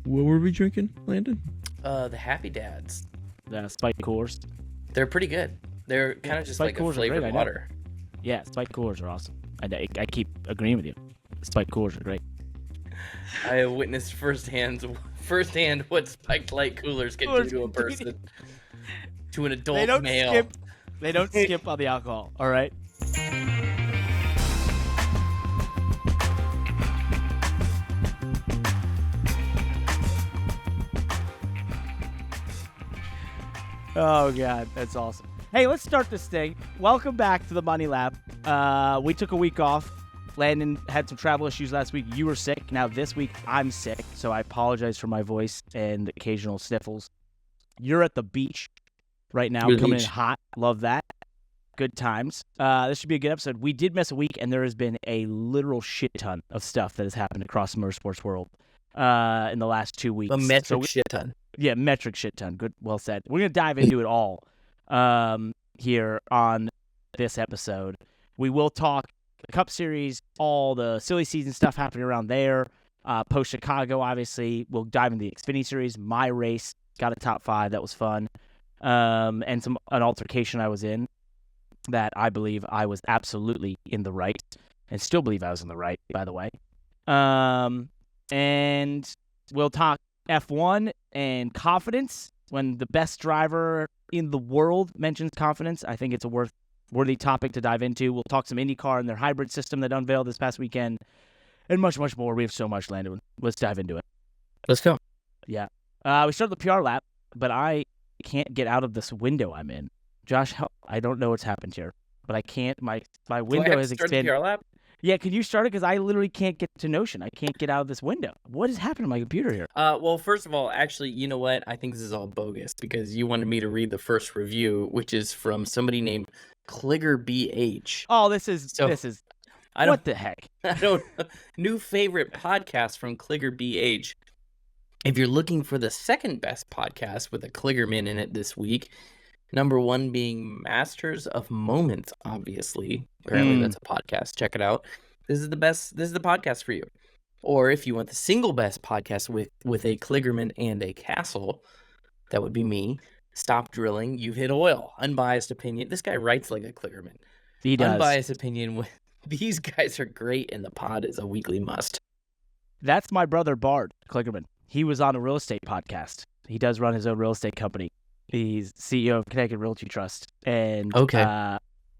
What were we drinking, Landon? The Happy Dads. Spike Coors. They're pretty good. They're kind of just Spike like a Coors are flavored great, water. Yeah, Spike Coors are awesome. I keep agreeing with you. Spike Coors are great. I have witnessed firsthand what spiked light coolers can do to a person, to an adult male. They don't skip on the alcohol. All right. Oh, God, that's awesome. Hey, let's start this thing. Welcome back to the Money Lab. We took a week off. Landon had some travel issues last week. You were sick. Now this week, I'm sick, so I apologize for my voice and occasional sniffles. You're at the beach right now, coming in hot. Love that. Good times. This should be a good episode. We did miss a week, and there has been a literal shit ton of stuff that has happened across the motorsports world in the last 2 weeks. A metric shit ton. Yeah, metric shit ton. Good, well said. We're going to dive into it all here on this episode. We will talk the Cup Series, all the silly season stuff happening around there. Post-Chicago, obviously. We'll dive into the Xfinity Series. My race got a top 5. That was fun. And an altercation I was in that I believe I was absolutely in the right, and still believe I was in the right, by the way. And we'll talk F1 and confidence. When the best driver in the world mentions confidence, I think it's a worthy topic to dive into. We'll talk some IndyCar and their hybrid system that unveiled this past weekend, and much, much more. We have so much, Landon. Let's dive into it. Let's go. Yeah. We started the PR lap, but I can't get out of this window I'm in. Josh, I don't know what's happened here, but I can't. My window has extended. The PR lap? Yeah, can you start it? Because I literally can't get to Notion. I can't get out of this window. What has happened to my computer here? Well, first of all, actually, you know what? I think this is all bogus because you wanted me to read the first review, which is from somebody named Kligerman. Oh, this is what the heck? I don't know. New favorite podcast from Kligerman. If you're looking for the second best podcast with a Kligerman in it this week, number 1 being Masters of Moments, obviously. Apparently that's a podcast. Check it out. This is the best. This is the podcast for you. Or if you want the single best podcast with a Kligerman and a Cassill, that would be me. Stop Drilling. You've Hit Oil. Unbiased opinion. This guy writes like a Kligerman. He does. Unbiased opinion. These guys are great, and the pod is a weekly must. That's my brother Bard Kligerman. He was on a real estate podcast. He does run his own real estate company. He's CEO of Connecticut Realty Trust. And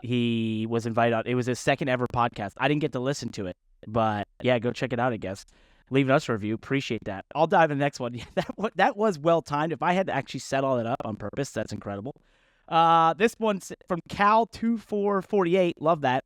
he was invited on. It was his second ever podcast. I didn't get to listen to it, but yeah, go check it out, I guess. Leaving us a review. Appreciate that. I'll dive in the next one. That was well timed. If I had to actually set all that up on purpose, that's incredible. This one's from Cal2448. Love that.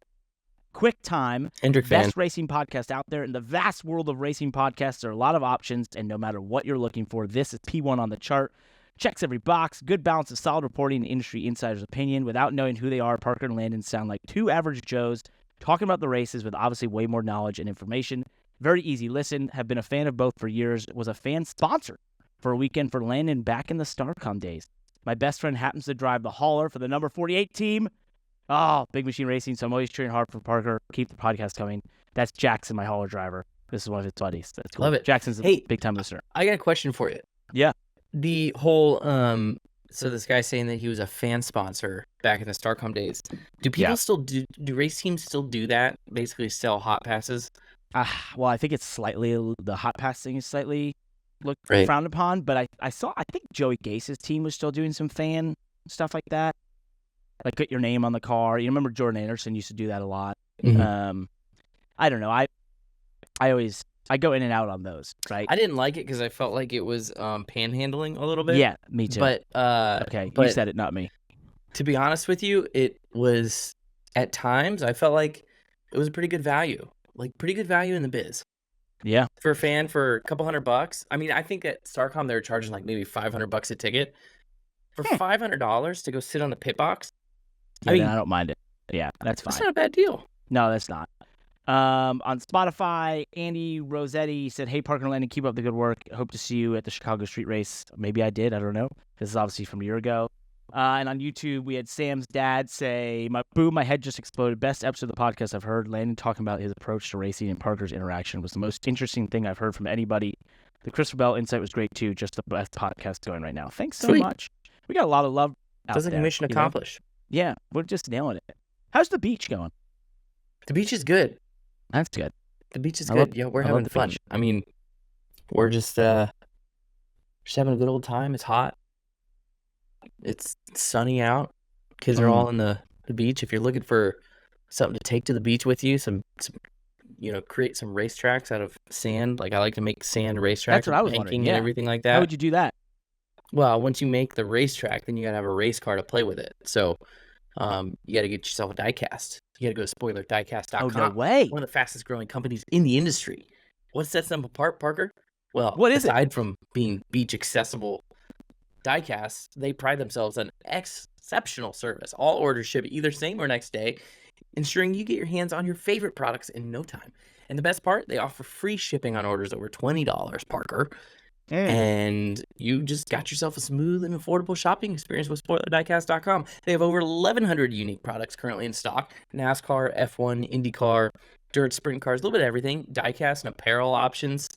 Quick Time. Hendrick Best fan. racing podcast out there. In the vast world of racing podcasts, there are a lot of options, and no matter what you're looking for, this is P1 on the chart. Checks every box. Good balance of solid reporting and industry insiders' opinion. Without knowing who they are, Parker and Landon sound like two average Joes talking about the races with obviously way more knowledge and information. Very easy listen. Have been a fan of both for years. Was a fan sponsor for a weekend for Landon back in the Starcom days. My best friend happens to drive the hauler for the number 48 team. Oh, Big Machine Racing, so I'm always cheering hard for Parker. Keep the podcast coming. That's Jackson, my hauler driver. This is one of his buddies. That's cool. Love it. Jackson's a big-time listener. I got a question for you. Yeah. The whole, so this guy saying that he was a fan sponsor back in the Starcom days. Do people still do race teams still do that? Basically sell hot passes? Well, I think it's slightly, the hot pass thing is slightly frowned upon, but I think Joey Gase's team was still doing some fan stuff like that. Like put your name on the car. You remember Jordan Anderson used to do that a lot. Mm-hmm. I don't know. I go in and out on those, right? I didn't like it because I felt like it was panhandling a little bit. Yeah, me too. But you said it, not me. To be honest with you, it was at times I felt like it was a pretty good value. Like pretty good value in the biz. Yeah. For a fan for a couple $100. I mean, I think at Starcom they were charging like maybe $500 a ticket. For $500 to go sit on the pit box. Yeah, I don't mind it. Yeah, that's fine. That's not a bad deal. No, that's not. On Spotify, Andy Rossetti said, "Hey, Parker and Landon, keep up the good work. Hope to see you at the Chicago Street Race." Maybe I did. I don't know. This is obviously from a year ago. And on YouTube, we had Sam's dad say, my head just exploded. Best episode of the podcast I've heard. Landon talking about his approach to racing and Parker's interaction was the most interesting thing I've heard from anybody. The Christopher Bell insight was great too. Just the best podcast going right now. Thanks so Sweet. much. We got a lot of love out Doesn't there. mission you know? accomplished. Yeah, we're just nailing it. How's the beach going? The beach is good. That's good. The beach is I good. love- Yeah, we're I love having the fun. beach. I mean, we're just having a good old time. It's hot. It's sunny out. Kids are all in the beach. If you're looking for something to take to the beach with you, some create some racetracks out of sand. Like I like to make sand racetracks. That's what I was banking wondering, and yeah. everything like that. How would you do that? Well, once you make the racetrack, then you gotta have a race car to play with it. So, you gotta get yourself a diecast. You gotta go to spoilerdiecast.com. Oh, no way. One of the fastest growing companies in the industry. What sets them apart, Parker? Well, What is it? aside from being beach accessible diecasts, they pride themselves on exceptional service. All orders ship either same or next day, ensuring you get your hands on your favorite products in no time. And the best part, they offer free shipping on orders over $20, Parker. And you just got yourself a smooth and affordable shopping experience with SpoilerDiecast.com. They have over 1,100 unique products currently in stock. NASCAR, F1, IndyCar, dirt sprint cars, a little bit of everything. Diecast and apparel options.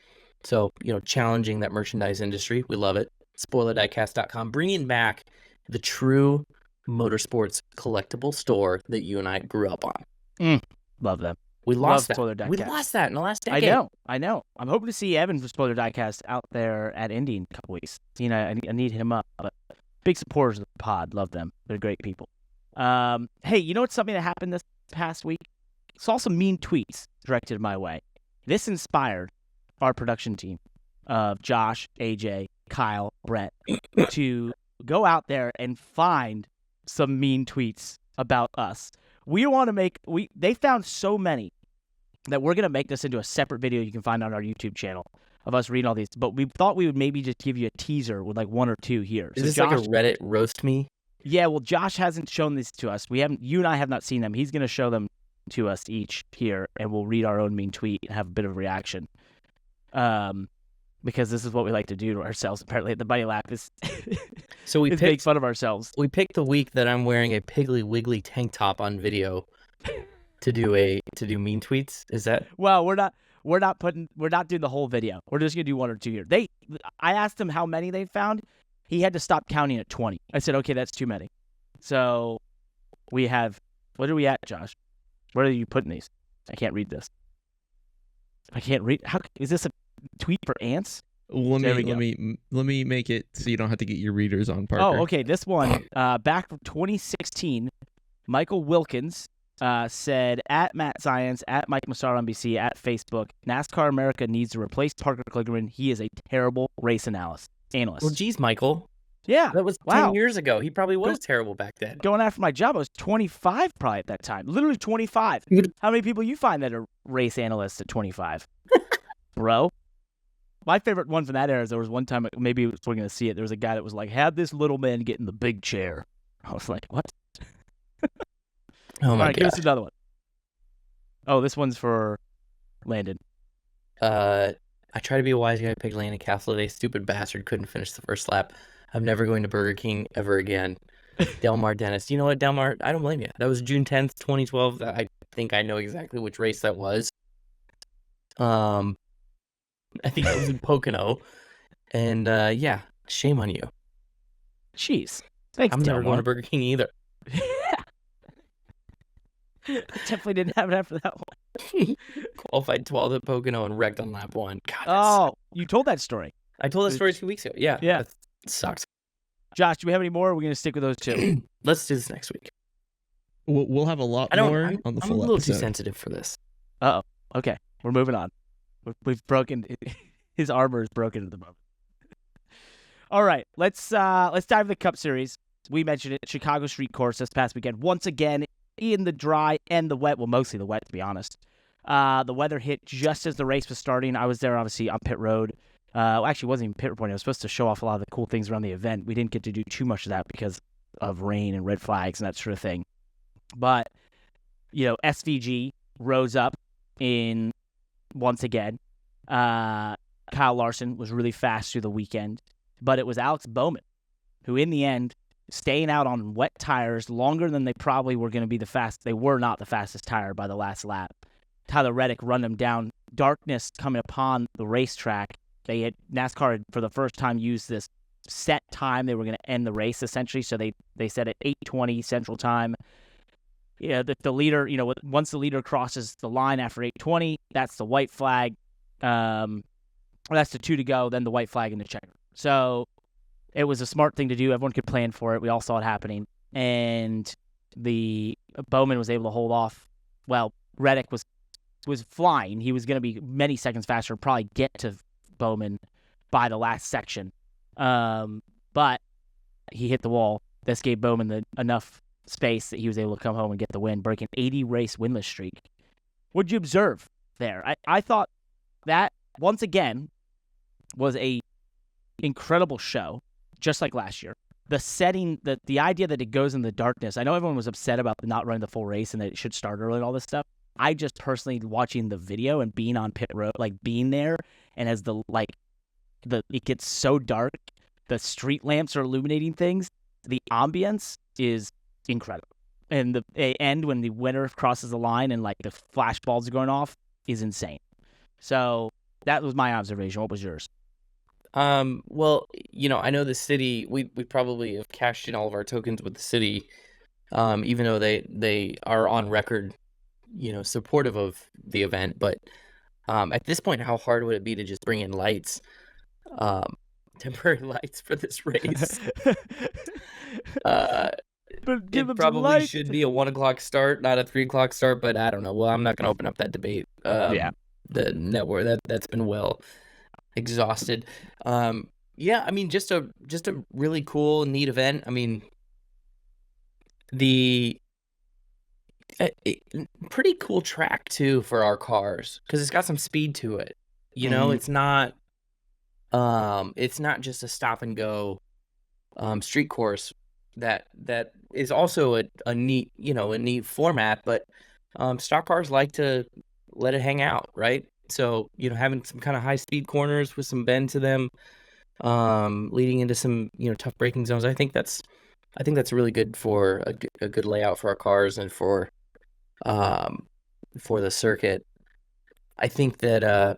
So, challenging that merchandise industry. We love it. SpoilerDiecast.com, bringing back the true motorsports collectible store that you and I grew up on. Love them. We lost that. Spoiler Diecast. We lost that in the last decade. I know. I'm hoping to see Evan from Spoiler Diecast out there at Indy in a couple weeks. I need him up. But big supporters of the pod. Love them. They're great people. Hey, you know what's something that happened this past week? Saw some mean tweets directed my way. This inspired our production team of Josh, AJ, Kyle, Brett to go out there and find some mean tweets about us. They found so many that we're going to make this into a separate video you can find on our YouTube channel of us reading all these. But we thought we would maybe just give you a teaser with like one or two here. Is this Josh, like a Reddit roast me? Yeah, well, Josh hasn't shown these to us. You and I have not seen them. He's going to show them to us each here, and we'll read our own mean tweet and have a bit of a reaction. Because this is what we like to do to ourselves. Apparently, at the Buddy Lap is so we make fun of ourselves. We picked the week that I'm wearing a Piggly Wiggly tank top on video to do mean tweets. Is that? Well, we're not doing the whole video. We're just gonna do one or two here. I asked him how many they found. He had to stop counting at 20. I said, okay, that's too many. So we have. What are we at, Josh? Where are you putting these? I can't read this. I can't read. How is this a tweet for ants? Let me make it so you don't have to get your readers on, Parker. Oh, okay. This one, back from 2016, Michael Wilkins said, at Matt Science, at Mike Massaro on BC, at Facebook, NASCAR America needs to replace Parker Kligerman. He is a terrible race analyst. Well, geez, Michael. Yeah. That was 10 years ago. He probably was terrible back then. Going after my job, I was 25 probably at that time. Literally 25. How many people you find that are race analysts at 25? Bro. My favorite one from that era is there was one time, maybe we're going to see it, there was a guy that was like, had this little man get in the big chair. I was like, what? Oh, my All right, God. give us another one. Oh, this one's for Landon. I try to be a wise guy. I picked Landon Cassill today. Stupid bastard couldn't finish the first lap. I'm never going to Burger King ever again. Delmar Dennis. You know what, Delmar? I don't blame you. That was June 10th, 2012. I think I know exactly which race that was. I think it was in Pocono. And, yeah, shame on you. Jeez. Thanks, I'm never Delmar. going to Burger King either. I definitely didn't have it after that one. Qualified 12th at Pocono and wrecked on lap 1. God, Oh, you told that story. I told that story 2 weeks ago. Yeah. Yeah. That sucks. Josh, do we have any more? Or are we going to stick with those two? Let's do this next week. We'll have a lot more on the I'm full a little episode. too sensitive for this. Uh-oh. Okay. We're moving on. We've broken his armor is broken at the moment. All right. Let's dive into the Cup Series. We mentioned it. Chicago Street Course this past weekend. Once again, in the dry and the wet. Well, mostly the wet, to be honest. The weather hit just as the race was starting. I was there, obviously, on pit road. Actually, it wasn't even pit reporting. I was supposed to show off a lot of the cool things around the event. We didn't get to do too much of that because of rain and red flags and that sort of thing. But, SVG rose up in once again. Kyle Larson was really fast through the weekend. But it was Alex Bowman who, in the end, staying out on wet tires longer than they probably were going to be the fast. They were not the fastest tire by the last lap. Tyler Reddick run him down. Darkness coming upon the racetrack. NASCAR had, for the first time, used this set time they were going to end the race, essentially. So they said at 8:20 Central Time, the leader, once the leader crosses the line after 8:20, that's the white flag. That's the 2 to go, then the white flag and the checker. So it was a smart thing to do. Everyone could plan for it. We all saw it happening. And the Bowman was able to hold off. Well, Reddick was flying. He was going to be many seconds faster, probably get to Bowman by the last section. But he hit the wall. This gave Bowman enough space that he was able to come home and get the win, breaking 80-race winless streak. What'd you observe there? I thought that, once again, was a incredible show, just like last year. The setting, the idea that it goes in the darkness. I know everyone was upset about not running the full race and that it should start early and all this stuff. I just personally, watching the video and being on pit road, like being there, and as it gets so dark, the street lamps are illuminating things. The ambience is incredible. And the end when the winner crosses the line and the flashballs are going off is insane. So that was my observation. What was yours? Well, I know the city, we probably have cashed in all of our tokens with the city, even though they are on record, supportive of the event. But at this point, how hard would it be to just bring in lights, temporary lights for this race? But it probably should be a 1 o'clock start, not a 3 o'clock start, but I don't know. Well, I'm not going to open up that debate. The network that's been well exhausted. Just a really cool, neat event. I mean, pretty cool track too for our cars, because it's got some speed to it. It's not just a stop and go street course that is also a neat format, but stock cars like to let it hang out, right? So, having some kind of high-speed corners with some bend to them, leading into some, tough braking zones. I think that's really good for a good layout for our cars and for the circuit. I think that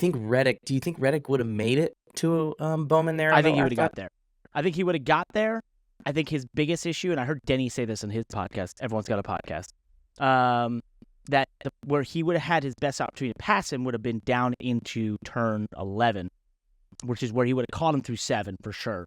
Reddick. Do you think Reddick would have made it to Bowman there? I think he would have got there. I think he would have got there. I think his biggest issue, and I heard Denny say this in his podcast. Everyone's got a podcast. Where he would have had his best opportunity to pass him would have been down into turn 11, which is where he would have caught him through 7 for sure.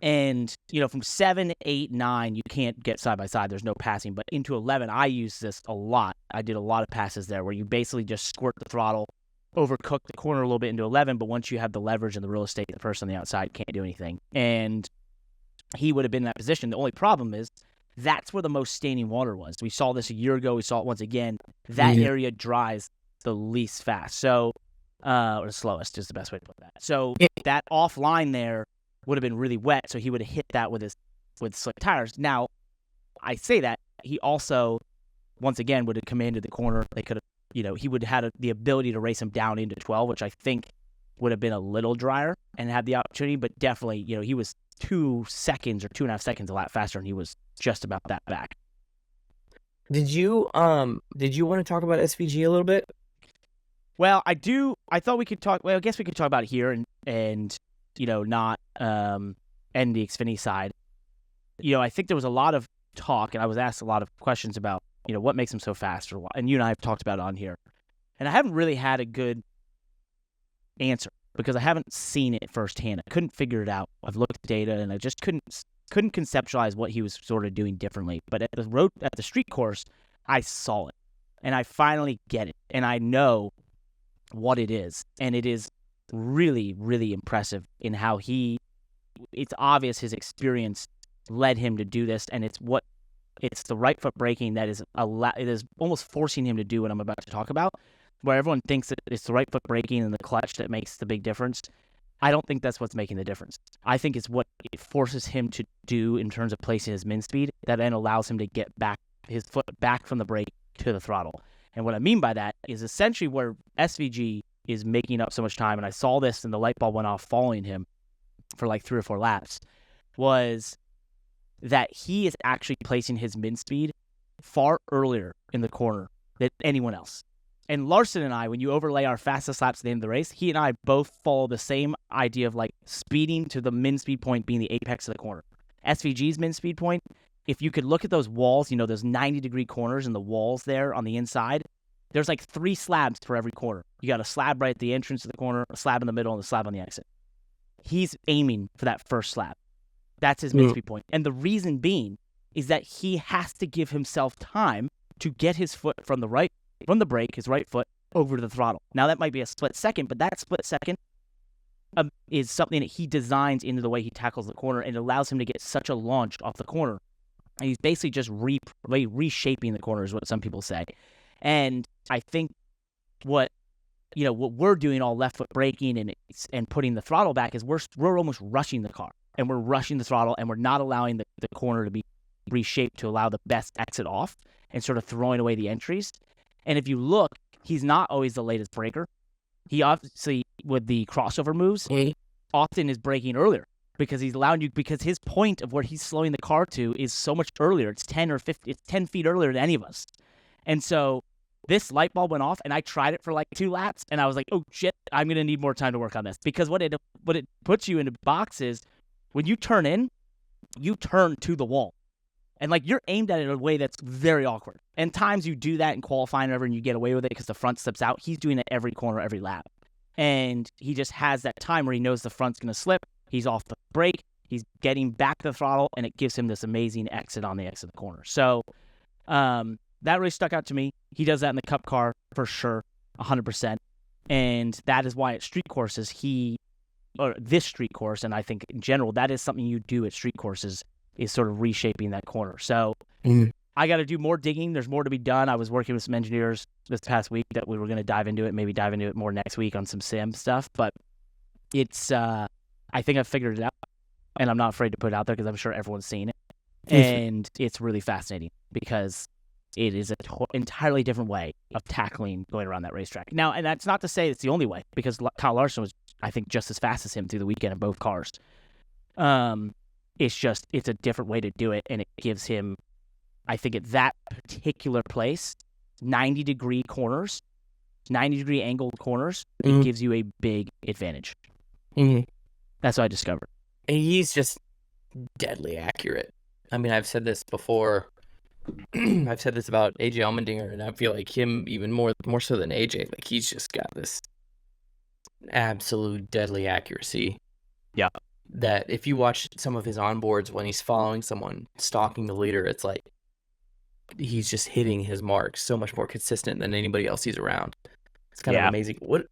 And, from 7, 8, 9, you can't get side by side. There's no passing. But into 11, I use this a lot. I did a lot of passes there where you basically just squirt the throttle, overcook the corner a little bit into 11, but once you have the leverage and the real estate, the person on the outside can't do anything. And he would have been in that position. The only problem is that's where the most standing water was. We saw this a year ago. We saw it once again. That area dries the least fast. So, or the slowest is the best way to put that. So that offline there would have been really wet. So he would have hit that with slick tires. Now, I say that he also, once again, would have commanded the corner. They could have, he would have had the ability to race him down into 12, which I think would have been a little drier and had the opportunity. But definitely, he was 2 seconds or 2.5 seconds a lap faster, and he was just about that back. Did you want to talk about SVG a little bit? Well, I do. I thought we could talk. Well, I guess we could talk about it here and not end the Xfinity side. I think there was a lot of talk, and I was asked a lot of questions about what makes him so fast, and you and I have talked about it on here, and I haven't really had a good answer because I haven't seen it firsthand. I couldn't figure it out. I've looked at data, and I just couldn't conceptualize what he was sort of doing differently. But at the street course, I saw it, and I finally get it, and I know what it is, and it is really, really impressive in how it's obvious his experience led him to do this, and it's the right foot braking that is it is almost forcing him to do what I'm about to talk about, where everyone thinks that it's the right foot braking and the clutch that makes the big difference. I don't think that's what's making the difference. I think it's what it forces him to do in terms of placing his min speed that then allows him to get his foot back from the brake to the throttle. And what I mean by that is essentially where SVG is making up so much time, and I saw this and the light bulb went off following him for like 3 or 4 laps, was that he is actually placing his min speed far earlier in the corner than anyone else. And Larson and I, when you overlay our fastest laps at the end of the race, he and I both follow the same idea of like speeding to the min speed point being the apex of the corner. SVG's min speed point, if you could look at those walls, those 90-degree corners and the walls there on the inside, there's like 3 slabs for every corner. You got a slab right at the entrance of the corner, a slab in the middle, and a slab on the exit. He's aiming for that first slab. That's his min speed point. And the reason being is that he has to give himself time to get his foot from the brake, his right foot, over to the throttle. Now, that might be a split second, but that split second is something that he designs into the way he tackles the corner, and it allows him to get such a launch off the corner. And he's basically just reshaping the corner is what some people say. And I think what we're doing, all left foot braking and putting the throttle back, is we're almost rushing the car, and we're rushing the throttle, and we're not allowing the corner to be reshaped to allow the best exit off, and sort of throwing away the entries. And if you look, he's not always the latest braker. He obviously, with the crossover moves, often is braking earlier because he's allowing you, because his point of where he's slowing the car to is so much earlier. It's 10 or 50, it's 10 feet earlier than any of us. And so this light bulb went off, and I tried it for like 2 laps, and I was like, oh shit, I'm going to need more time to work on this. Because what it puts you into box is when you turn in, you turn to the wall. And like you're aimed at it in a way that's very awkward. And times you do that in qualifying or whatever, and you get away with it because the front slips out. He's doing it every corner, every lap. And he just has that time where he knows the front's going to slip. He's off the brake. He's getting back the throttle, and it gives him this amazing exit on the exit of the corner. So that really stuck out to me. He does that in the Cup car for sure, 100%. And that is why at street courses, this street course, and I think in general, that is something you do at street courses, is sort of reshaping that corner. So I got to do more digging. There's more to be done. I was working with some engineers this past week that we were going to dive into it more next week on some sim stuff. But it's, I think I've figured it out, and I'm not afraid to put it out there because I'm sure everyone's seen it. And it's really fascinating because it is an entirely different way of tackling going around that racetrack. Now, and that's not to say it's the only way, because Kyle Larson was, I think, just as fast as him through the weekend in both cars. It's a different way to do it, and it gives him, I think, at that particular place, 90-degree corners, 90-degree angled corners, it gives you a big advantage. That's what I discovered. And he's just deadly accurate. I mean, I've said this before. I've said this about AJ Allmendinger, and I feel like him even more so than AJ. Like, he's just got this absolute deadly accuracy. Yeah. That if you watch some of his onboards when he's following someone, stalking the leader, it's like he's just hitting his mark so much more consistent than anybody else he's around. It's kind of amazing. What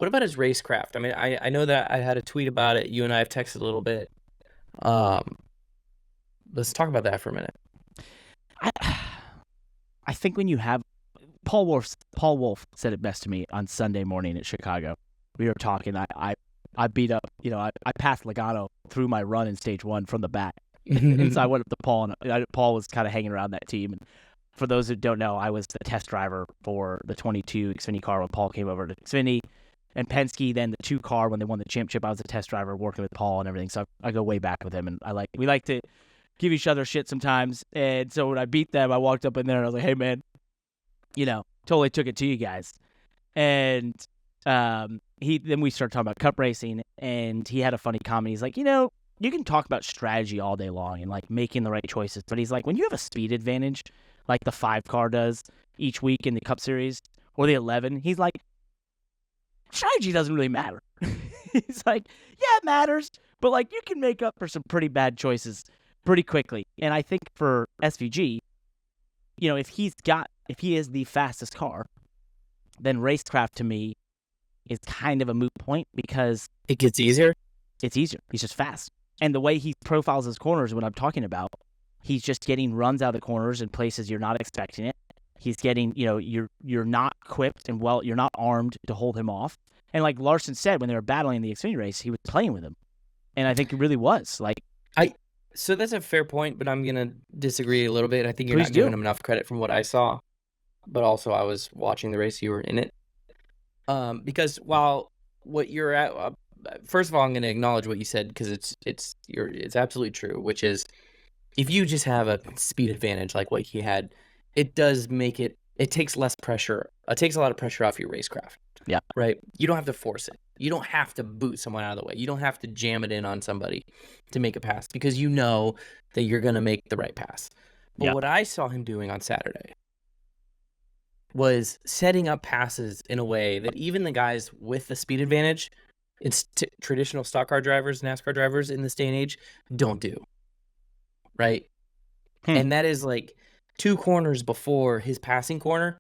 about his racecraft? I mean, I know that I had a tweet about it. You and I have texted a little bit. Let's talk about that for a minute. I think when you have Paul Wolf said it best to me on Sunday morning at Chicago. We were talking. I beat up, I passed Logano through my run in stage 1 from the back. And so I went up to Paul, and Paul was kind of hanging around that team. And for those who don't know, I was the test driver for the 22 Xfinity car when Paul came over to Xfinity. And Penske, then the 2 car when they won the championship, I was a test driver working with Paul and everything. So I go way back with him, and we like to give each other shit sometimes. And so when I beat them, I walked up in there and I was like, hey, man, totally took it to you guys. And then we started talking about cup racing, and he had a funny comment. He's like, you can talk about strategy all day long and like making the right choices, but he's like, when you have a speed advantage, like the 5 car does each week in the Cup Series or the 11, he's like, strategy doesn't really matter. He's like, yeah, it matters, but like you can make up for some pretty bad choices pretty quickly. And I think for SVG, if he is the fastest car, then racecraft to me is kind of a moot point because it gets easier. It's easier. He's just fast. And the way he profiles his corners, what I'm talking about, he's just getting runs out of the corners in places you're not expecting it. He's getting, you're not equipped and you're not armed to hold him off. And like Larson said, when they were battling the Xfinity race, he was playing with him. And I think it really was. So that's a fair point, but I'm going to disagree a little bit. I think you're not giving him enough credit from what I saw. But also I was watching the race, you were in it. Because while what you're at, first of all, I'm going to acknowledge what you said because it's absolutely true, which is if you just have a speed advantage like what he had, it does make it it takes less pressure. It takes a lot of pressure off your racecraft. Yeah. Right? You don't have to force it. You don't have to boot someone out of the way. You don't have to jam it in on somebody to make a pass because you know that you're going to make the right pass. But what I saw him doing on Saturday was setting up passes in a way that even the guys with the speed advantage, it's traditional stock car drivers, NASCAR drivers in this day and age, don't do. Right? And that is like 2 corners before his passing corner.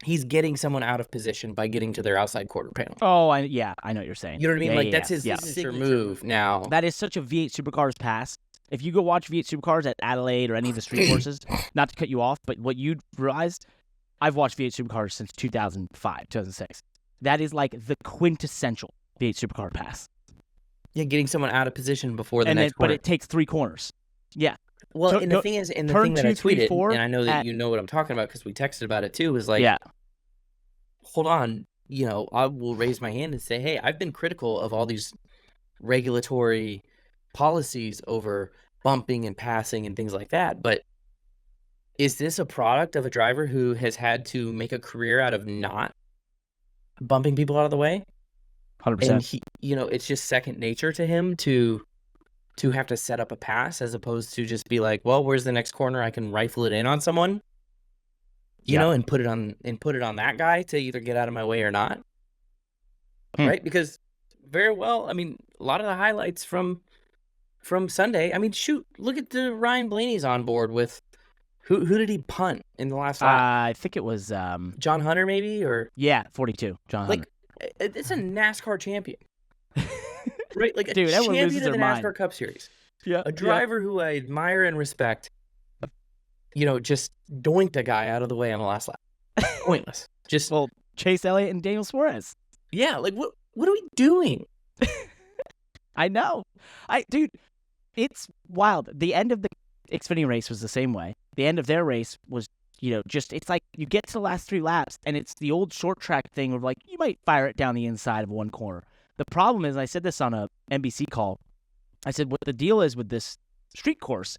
He's getting someone out of position by getting to their outside quarter panel. Oh, I know what you're saying. You know what I mean? Yeah, Like, that's his signature move now. That is such a V8 Supercars pass. If you go watch V8 Supercars at Adelaide or any of the street courses, not to cut you off, but what you realized, I've watched V8 Supercars since 2005, 2006. That is like the quintessential V8 Supercar pass. Yeah, getting someone out of position before the next corner. But it takes 3 corners. Yeah. Well, and the thing is, and the thing that I tweeted, and I know that you know what I'm talking about because we texted about it too, is like, hold on, you know, I will raise my hand and say, hey, I've been critical of all these regulatory policies over bumping and passing and things like that, but is this a product of a driver who has had to make a career out of not bumping people out of the way? 100%. And he, you know, it's just second nature to him to have to set up a pass as opposed to just be like, well, where's the next corner? I can rifle it in on someone, you know, and put it on that guy to either get out of my way or not. Right? Because very well, I mean, a lot of the highlights from Sunday, I mean, shoot, look at the Ryan Blaney's on board with who did he punt in the last lap? I think it was John Hunter maybe, or 42, John like Hunter. It's a NASCAR champion. Right, like dude, a champion of the NASCAR Cup Series. Yeah, a driver who I admire and respect. You know, just doinked a guy out of the way on the last lap. Pointless. Just Chase Elliott and Daniel Suarez. Yeah, like what are we doing? I know, dude, it's wild. The end of the Xfinity race was the same way. The end of their race was, you know, just it's like you get to the last 3 laps, and it's the old short track thing of like you might fire it down the inside of one corner. The problem is, I said this on a NBC call, I said what the deal is with this street course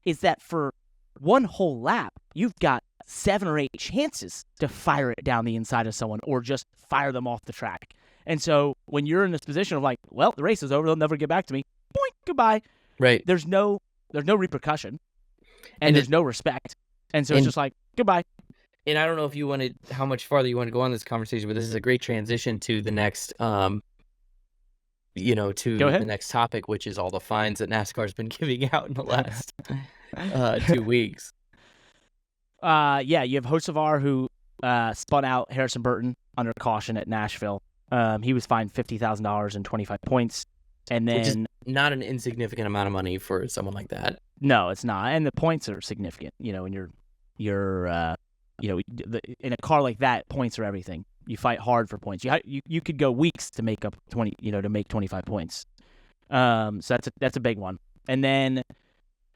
is that for one whole lap, you've got 7 or 8 chances to fire it down the inside of someone or just fire them off the track. And so when you're in this position of like, well, the race is over, they'll never get back to me, boink, goodbye. Right. There's no repercussion, and there's no respect. And so it's just like, goodbye. And I don't know if how much farther you want to go on this conversation, but this is a great transition to the next the next topic, which is all the fines that NASCAR's been giving out in the last 2 weeks. You have Hocevar who spun out Harrison Burton under caution at Nashville. He was fined $50,000 and 25 points, and then which is not an insignificant amount of money for someone like that. No, it's not, and the points are significant. You know, when you're in a car like that, points are everything. You fight hard for points. You could go weeks to make up 20, to make 25 points. So that's a big one. And then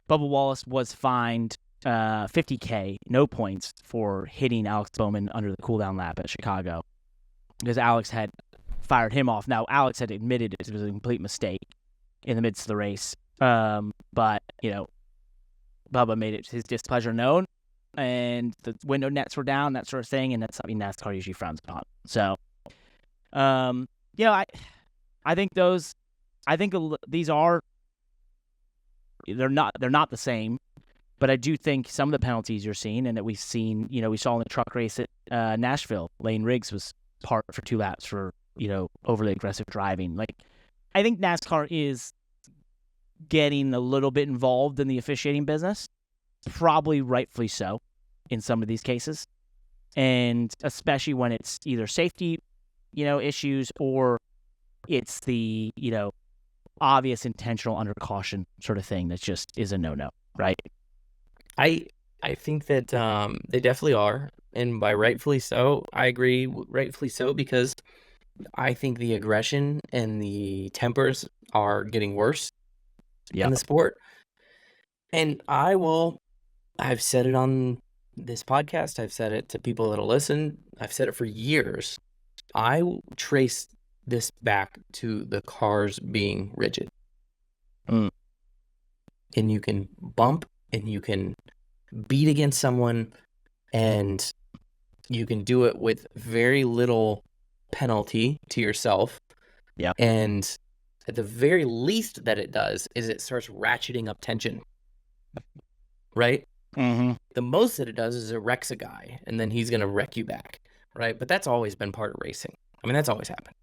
Bubba Wallace was fined $50K, no points, for hitting Alex Bowman under the cooldown lap at Chicago because Alex had fired him off. Now Alex had admitted it was a complete mistake in the midst of the race, but Bubba made it his displeasure known. And the window nets were down, that sort of thing, and that's something NASCAR usually frowns upon. So, I think these are they're not the same, but I do think some of the penalties you're seeing and that we've seen, we saw in the truck race at Nashville, Lane Riggs was part for 2 laps for overly aggressive driving. Like, I think NASCAR is getting a little bit involved in the officiating business. Probably rightfully so in some of these cases, and especially when it's either safety, issues, or it's the, obvious intentional under caution sort of thing that just is a no-no, right? I think that they definitely are, and by rightfully so, I agree, rightfully so, because I think the aggression and the tempers are getting worse in the sport. And I've said it on this podcast. I've said it to people that'll listen. I've said it for years. I trace this back to the cars being rigid. And you can bump and you can beat against someone, and You can do it with very little penalty to yourself. Yeah. And at the very least that it does is it starts ratcheting up tension. Right? Mm-hmm. The most that it does is it wrecks a guy, and then he's going to wreck you back. Right? But that's always been part of racing. I mean, that's always happened.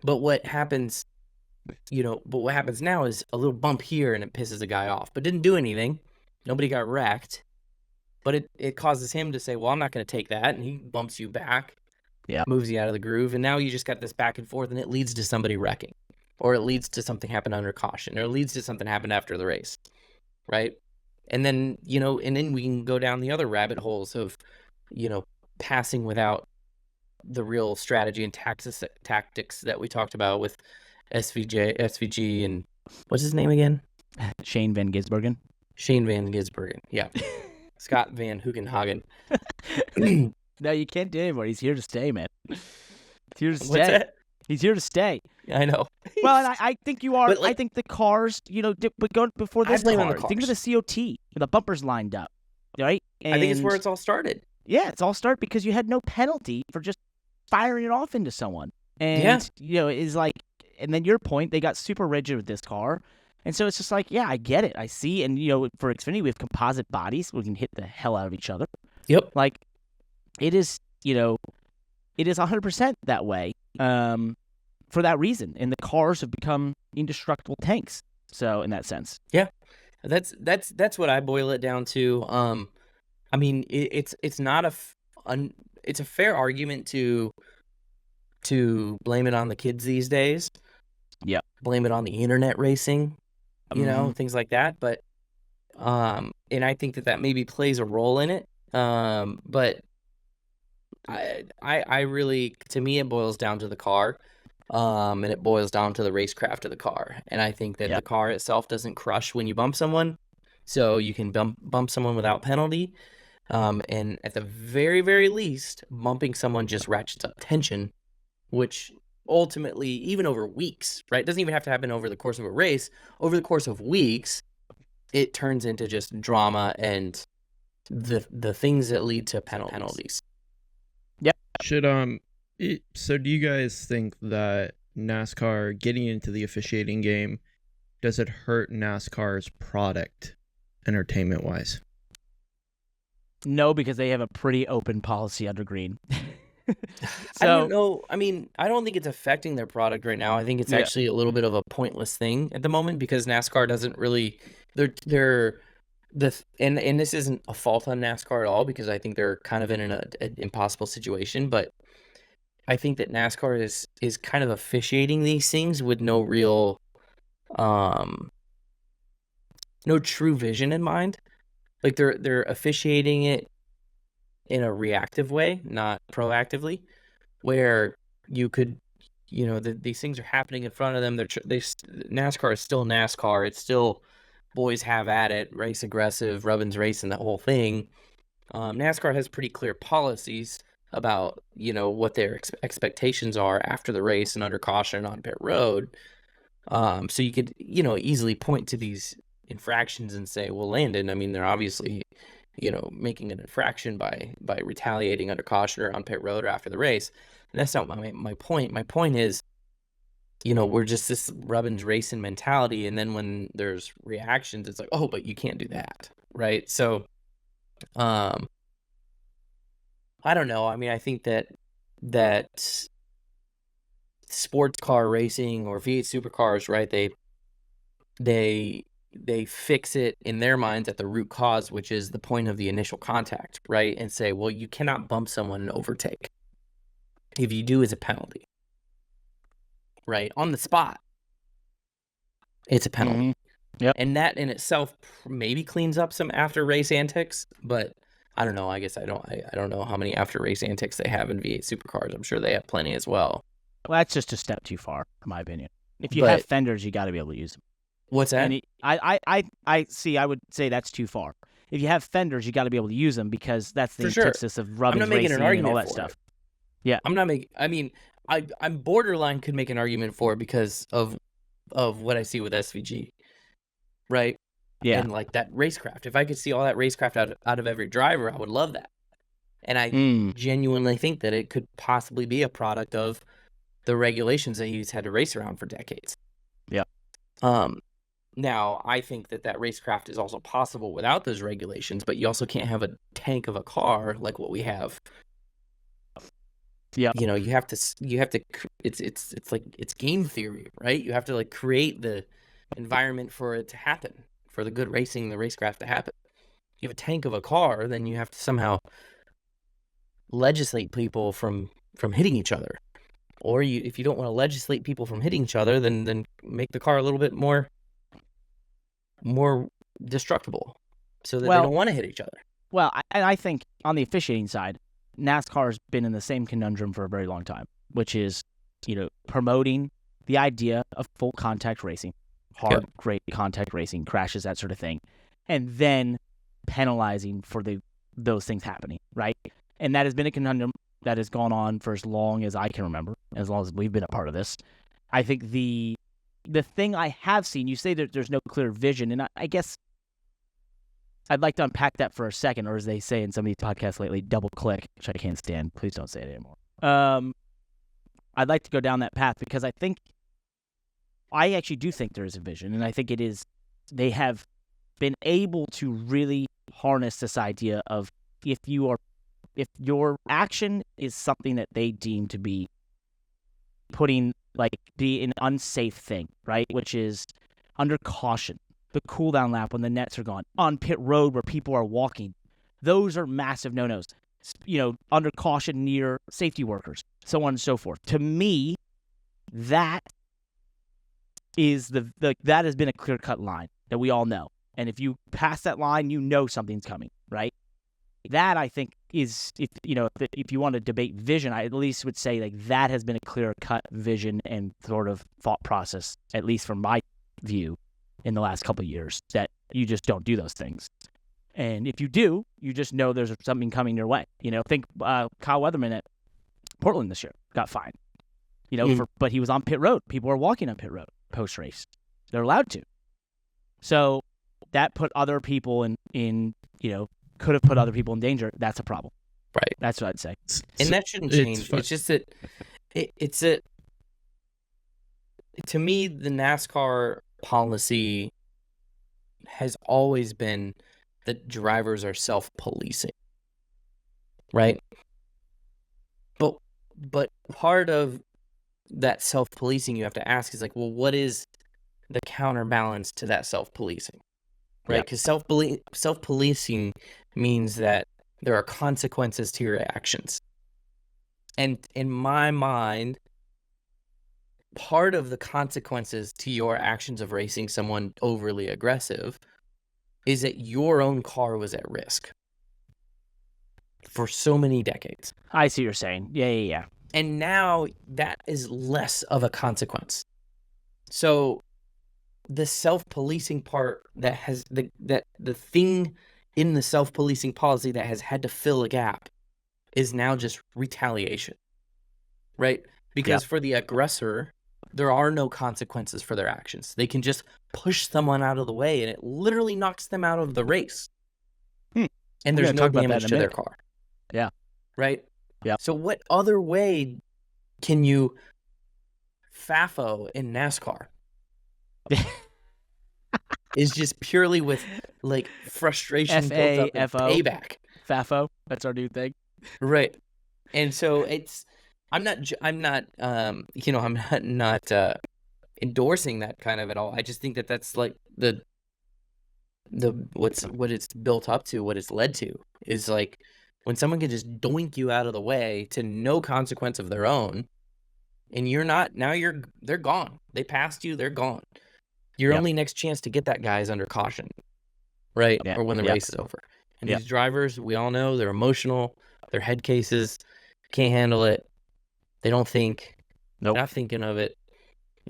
But what happens, what happens now is a little bump here and it pisses a guy off, but didn't do anything. Nobody got wrecked. But it causes him to say, well, I'm not going to take that. And he bumps you back, moves you out of the groove. And now you just got this back and forth, and it leads to somebody wrecking. Or it leads to something happen under caution. Or it leads to something happen after the race. Right? And then, and then we can go down the other rabbit holes of, passing without the real strategy and tactics that we talked about with SVG, and what's his name again? Shane Van Gisbergen. Shane Van Gisbergen. Yeah. Scott Van Hugenhagen. No, you can't do it anymore. He's here to stay, man. He's here to stay. What's that? He's here to stay. I know. Well, and I think you are. But, I think the cars, but go before this blame car. on the Think of the COT. The bumpers lined up, right? I think it's where it's all started. Yeah, it's all started because you had no penalty for just firing it off into someone. And, it's like, and then your point, they got super rigid with this car. And so it's just like, yeah, I get it. I see. And, for Xfinity, we have composite bodies. We can hit the hell out of each other. Yep. Like, it is, it is 100% that way for that reason. And the cars have become indestructible tanks. So, in that sense. Yeah. That's what I boil it down to. I mean, it's not it's a fair argument to blame it on the kids these days. Yeah. Blame it on the internet racing, things like that. But, and I think that maybe plays a role in it. But I really, to me, it boils down to the car. And it boils down to the racecraft of the car. And I think that the car itself doesn't crush when you bump someone. So you can bump someone without penalty. And at the very, very least, bumping someone just ratchets up tension, which ultimately, even over weeks, right? It doesn't even have to happen over the course of a race. Over the course of weeks, it turns into just drama and the things that lead to penalties. Yep. So do you guys think that NASCAR getting into the officiating game, does it hurt NASCAR's product entertainment-wise? No, because they have a pretty open policy under green. I don't know. I mean, I don't think it's affecting their product right now. I think it's actually a little bit of a pointless thing at the moment because NASCAR doesn't really. And this isn't a fault on NASCAR at all because I think they're kind of in an impossible situation. But I think that NASCAR is kind of officiating these things with no real, no true vision in mind. Like they're officiating it in a reactive way, not proactively, where you could, these things are happening in front of them. NASCAR is still NASCAR. It's still boys have at it, race aggressive, Rubbins racing, that whole thing. NASCAR has pretty clear policies about, what their expectations are after the race and under caution on pit road. So you could, easily point to these infractions and say, well, Landon, I mean, they're obviously, making an infraction by retaliating under caution or on pit road or after the race. And that's not my point. My point is, we're just this Rubbins racing mentality. And then when there's reactions, it's like, oh, but you can't do that. Right. So, I don't know. I mean, I think that sports car racing or V8 supercars, right? They fix it in their minds at the root cause, which is the point of the initial contact, right? And say, well, you cannot bump someone and overtake. If you do, it's a penalty, right? On the spot, it's a penalty. Mm-hmm. Yep. And that in itself maybe cleans up some after race antics, but I don't know. I guess I don't know how many after race antics they have in V8 supercars. I'm sure they have plenty as well. Well, that's just a step too far, in my opinion. If you have fenders, you got to be able to use them. What's that? I see. I would say that's too far. If you have fenders, you got to be able to use them because that's the antithesis of Rubbins racing and all that stuff. Yeah, I'm not making. I mean, I'm borderline could make an argument for it because of what I see with SVG, right? Yeah, and like that racecraft. If I could see all that racecraft out of every driver, I would love that. And I genuinely think that it could possibly be a product of the regulations that he's had to race around for decades. Yeah. Now, I think that racecraft is also possible without those regulations, but you also can't have a tank of a car like what we have. Yeah. You know, you have to, it's like, it's game theory, right? You have to like create the environment for it to happen, for the good racing, the racecraft to happen. If you have a tank of a car, then you have to somehow legislate people from hitting each other. Or if you don't want to legislate people from hitting each other, then make the car a little bit more destructible so that they don't want to hit each other. Well, I think on the officiating side, NASCAR has been in the same conundrum for a very long time, which is, promoting the idea of full contact racing, hard, great contact racing, crashes, that sort of thing, and then penalizing for those things happening, right? And that has been a conundrum that has gone on for as long as I can remember, as long as we've been a part of this. I think the thing I have seen, you say that there's no clear vision, and I guess I'd like to unpack that for a second, or as they say in some of these podcasts lately, double click, which I can't stand. Please don't say it anymore. I'd like to go down that path because I actually do think there is a vision, and I think they have been able to really harness this idea of if your action is something that they deem to be be an unsafe thing, right? Which is under caution, the cool down lap when the nets are gone, on pit road where people are walking. Those are massive no-nos. Under caution near safety workers, so on and so forth. To me, that is that has been a clear-cut line that we all know. And if you pass that line, something's coming, right? That, I think, is, if you want to debate vision, I at least would say like that has been a clear-cut vision and sort of thought process, at least from my view, in the last couple of years, that you just don't do those things. And if you do, you just know there's something coming your way. Think Kyle Weatherman at Portland this year got fined. But he was on pit road. People are walking on pit road post-race. They're allowed to. So that put other people in could have put other people in danger. That's a problem. Right. That's what I'd say. And that shouldn't change. It's just that to me, the NASCAR policy has always been that drivers are self-policing. Right? But part of that self-policing you have to ask is like, well, what is the counterbalance to that self-policing? Right? Because self-policing means that there are consequences to your actions. And in my mind, part of the consequences to your actions of racing someone overly aggressive is that your own car was at risk for so many decades. I see what you're saying. Yeah. And now that is less of a consequence. So the self-policing part that has the thing in the self-policing policy that has had to fill a gap is now just retaliation, right? Because for the aggressor, there are no consequences for their actions. They can just push someone out of the way, and it literally knocks them out of the race. And there's no damage to their car. Yeah. Right? Yeah. So what other way can you FAFO in NASCAR? Is just purely with like frustration built up and payback. FAFO, that's our new thing. Right. And so I'm not endorsing that kind of at all. I just think that that's like what it's built up to, what it's led to is like when someone can just doink you out of the way to no consequence of their own, and they're gone. They passed you, they're gone. Your only next chance to get that guy is under caution, right? Yeah. Or when the race is over. And these drivers, we all know, they're emotional, they're head cases, can't handle it. They don't think. Nope. They're not thinking of it.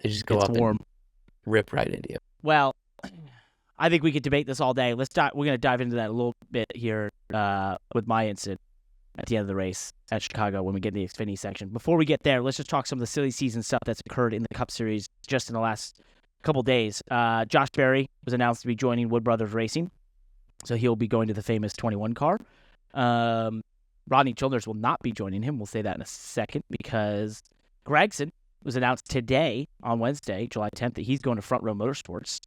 They just go up and rip right into you. Well, I think we could debate this all day. We're going to dive into that a little bit here with my incident at the end of the race at Chicago when we get in the Xfinity section. Before we get there, let's just talk some of the silly season stuff that's occurred in the Cup Series just in the last couple days. Josh Berry was announced to be joining Wood Brothers Racing, so he'll be going to the famous 21 car. Rodney Childers will not be joining him. We'll say that in a second because Gragson was announced today on Wednesday, July 10th, that he's going to Front Row Motorsports.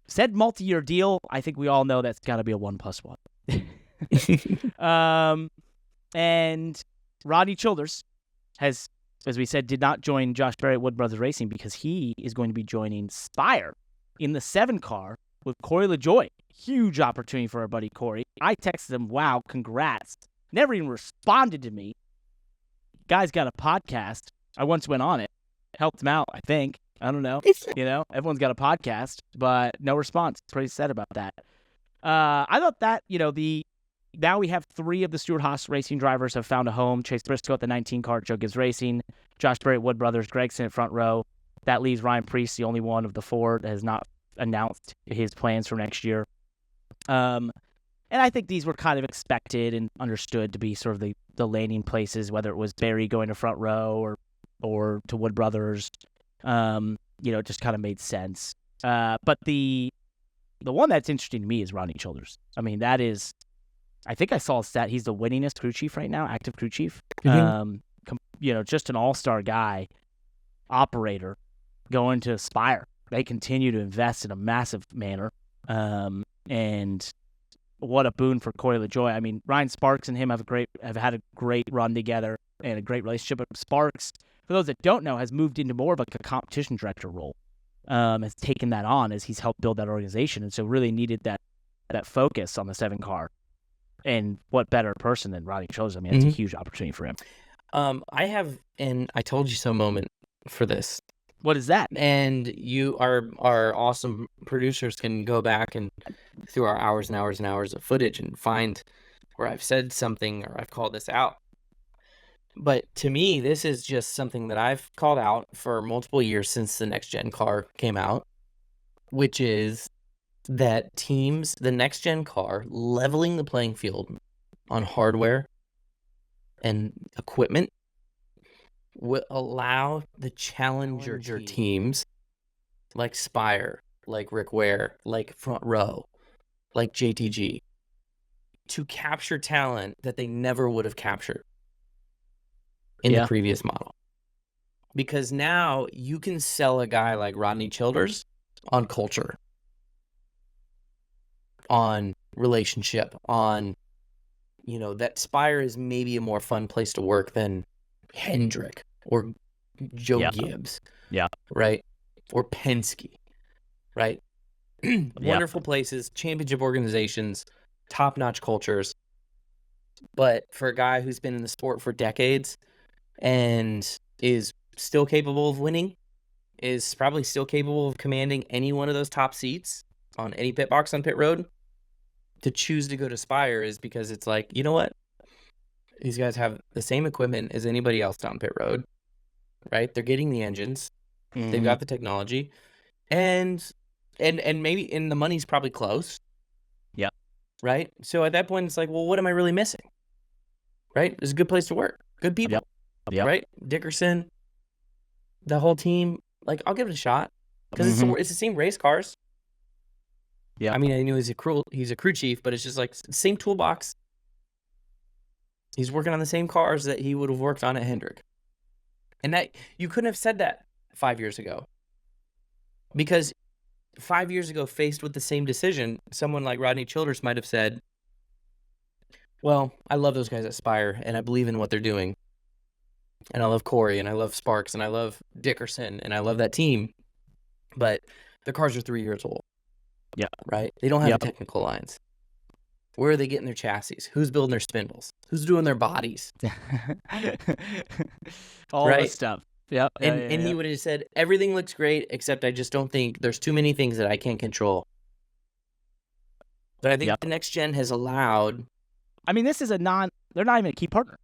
Said multi-year deal. I think we all know that's got to be a 1+1. And Rodney Childers has, as we said, did not join Josh Berry at Wood Brothers Racing because he is going to be joining Spire in the 7 car with Corey LaJoie. Huge opportunity for our buddy Corey. I texted him, wow, congrats. Never even responded to me. Guy's got a podcast. I once went on it. Helped him out, I think. I don't know. Everyone's got a podcast, but no response. Pretty sad about that. I thought that, now we have 3 of the Stewart-Haas racing drivers have found a home. Chase Briscoe at the 19 car, Joe Gibbs Racing, Josh Berry at Wood Brothers, Gregson at Front Row. That leaves Ryan Preece, the only one of the 4 that has not announced his plans for next year. And I think these were kind of expected and understood to be sort of the landing places, whether it was Berry going to Front Row or to Wood Brothers. It just kind of made sense. But the one that's interesting to me is Rodney Childers. I mean, that is, I think I saw a stat. He's the winningest crew chief right now, active crew chief. Mm-hmm. Just an all-star guy, operator, going to Spire. They continue to invest in a massive manner. And what a boon for Corey LaJoie. I mean, Ryan Sparks and him have had a great run together and a great relationship. But Sparks, for those that don't know, has moved into more of like a competition director role. Has taken that on as he's helped build that organization, and so really needed that focus on the 7 car. And what better person than Rodney Childers? I mean, it's a huge opportunity for him. I have an I told you so moment for this. What is that? And our awesome producers can go back and through our hours and hours and hours of footage and find where I've said something or I've called this out. But to me, this is just something that I've called out for multiple years since the next gen car came out, which is that teams, the next gen car, leveling the playing field on hardware and equipment will allow the challenger teams like Spire, like Rick Ware, like Front Row, like JTG to capture talent that they never would have captured in the previous model. Because now you can sell a guy like Rodney Childers on culture, on relationship, on, that Spire is maybe a more fun place to work than Hendrick or Joe Gibbs. Yeah. Right? Or Penske. Right? Wonderful places, championship organizations, top-notch cultures. But for a guy who's been in the sport for decades and is still capable of winning, is probably still capable of commanding any one of those top seats on any pit box on pit road, to choose to go to Spire is because it's like, you know what? These guys have the same equipment as anybody else down pit road, right? They're getting the engines. Mm-hmm. They've got the technology. And maybe, and the money's probably close. Yeah. Right? So at that point, it's like, well, what am I really missing? Right? It's a good place to work. Good people. Yep. Right? Dickerson, the whole team. Like, I'll give it a shot. Because it's the same race cars. Yeah. I mean, I knew he's a crew chief, but it's just like same toolbox. He's working on the same cars that he would have worked on at Hendrick. And that you couldn't have said that 5 years ago. Because 5 years ago, faced with the same decision, someone like Rodney Childers might have said, well, I love those guys at Spire, and I believe in what they're doing. And I love Corey, and I love Sparks, and I love Dickerson, and I love that team. But the cars are 3 years old. Yeah. Right? They don't have the technical lines. Where are they getting their chassis? Who's building their spindles? Who's doing their bodies? All this stuff. Yep. And he would have said, everything looks great, except I just don't think there's too many things that I can't control. But I think the next gen has allowed. I mean, this is they're not even a key partner.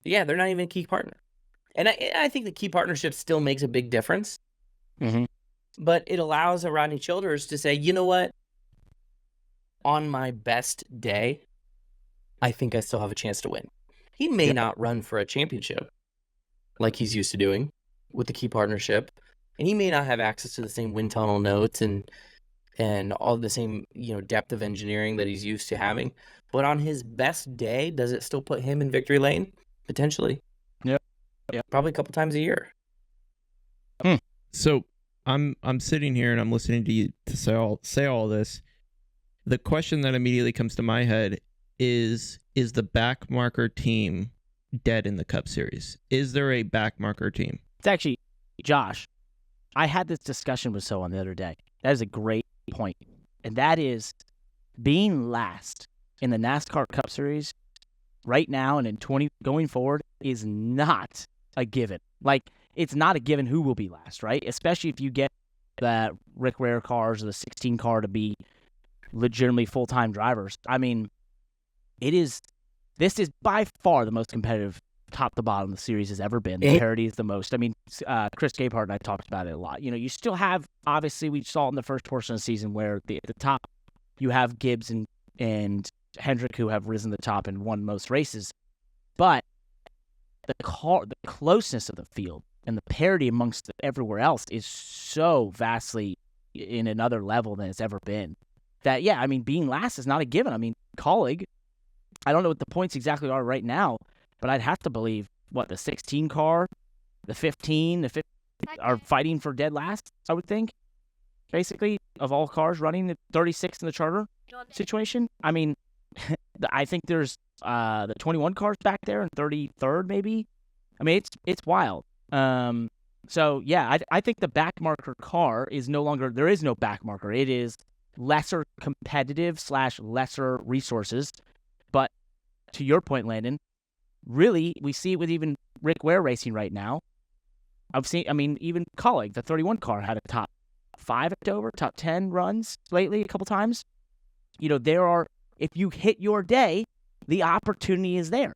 Yeah, they're not even a key partner. And I think the key partnership still makes a big difference. Mm-hmm. But it allows a Rodney Childers to say, you know what? On my best day, I think I still have a chance to win. He may not run for a championship like he's used to doing with the key partnership. And he may not have access to the same wind tunnel notes and and all the same, depth of engineering that he's used to having. But on his best day, does it still put him in victory lane? Potentially. Yep. Probably a couple times a year. So I'm sitting here and I'm listening to you to say all this. The question that immediately comes to my head is the Backmarker team dead in the Cup Series? Is there a Backmarker team? It's actually, Josh, I had this discussion with someone the other day. That is a great point. And that is being last in the NASCAR Cup Series right now and in going forward is not a given. Like, it's not a given who will be last, right? Especially if you get the Rick Ware cars or the 16 car to be legitimately full-time drivers. I mean, this is by far the most competitive top to bottom the series has ever been. The parity is the most. I mean, Chris Gabehart and I talked about it a lot. You still have, obviously, we saw it in the first portion of the season where at the top you have Gibbs and Hendrick who have risen to the top and won most races. But the closeness of the field and the parity amongst everywhere else is so vastly in another level than it's ever been. That, yeah, I mean, being last is not a given. I mean, Colleague, I don't know what the points exactly are right now, but I'd have to believe, the 16 car, the 15, the 15 are fighting for dead last, I would think, basically, of all cars running at 36 in the charter situation. I mean, I think there's the 21 cars back there and 33rd maybe. I mean, it's wild. So, yeah, I think the Backmarker car is no longer, there is no Backmarker. It is lesser competitive / lesser resources. But to your point, Landon, really, we see it with even Rick Ware Racing right now. Even Colleague, the 31 car, had a top 5 at Dover, top 10 runs lately a couple times. If you hit your day, the opportunity is there.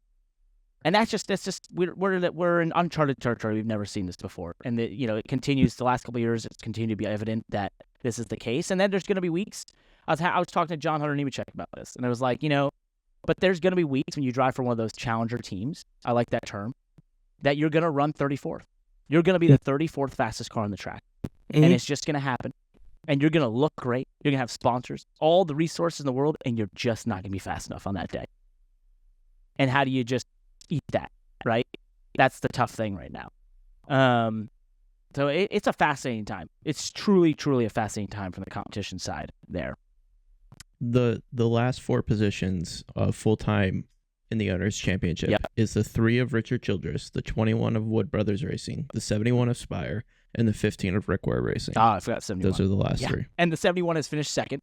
And that's just we're in uncharted territory. We've never seen this before. And it continues the last couple of years. It's continued to be evident that this is the case. And then there's going to be weeks. I was talking to John Hunter Nemechek about this, and I was like, but there's going to be weeks when you drive for one of those challenger teams, I like that term, that you're going to run 34th. You're going to be the 34th fastest car on the track. Mm-hmm. And it's just going to happen. And you're going to look great. You're going to have sponsors, all the resources in the world, and you're just not going to be fast enough on that day. And how do you just eat that, right? That's the tough thing right now. So it's a fascinating time. It's truly, truly a fascinating time from the competition side there. The last 4 positions of full-time in the Owners' Championship is the 3 of Richard Childress, the 21 of Wood Brothers Racing, the 71 of Spire, and the 15 of Rick Ware Racing. I forgot 71. Those are the last 3. And the 71 has finished second.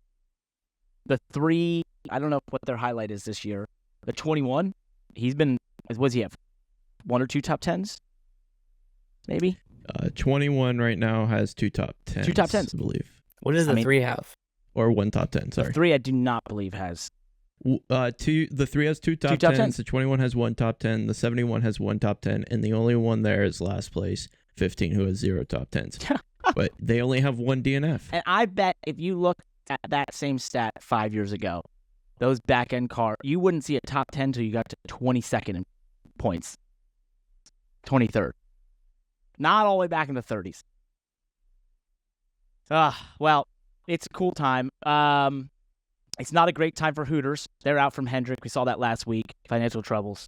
The 3, I don't know what their highlight is this year. The 21, what does he have? 1 or 2 top 10s? Maybe? 21 right now has 2 top 10s. 2 top 10s. I believe. What does the 3 have? Or 1 top 10, sorry. The 3 I do not believe has. The 3 has 2 top 10s. The 21 has 1 top 10. The 71 has 1 top 10. And the only one there is last place, 15, who has 0 top 10s. But they only have 1 DNF. And I bet if you look at that same stat 5 years ago, those back-end cars, you wouldn't see a top 10 until you got to 22nd in points. 23rd. Not all the way back in the 30s. Well, it's a cool time. It's not a great time for Hooters. They're out from Hendrick. We saw that last week. Financial troubles.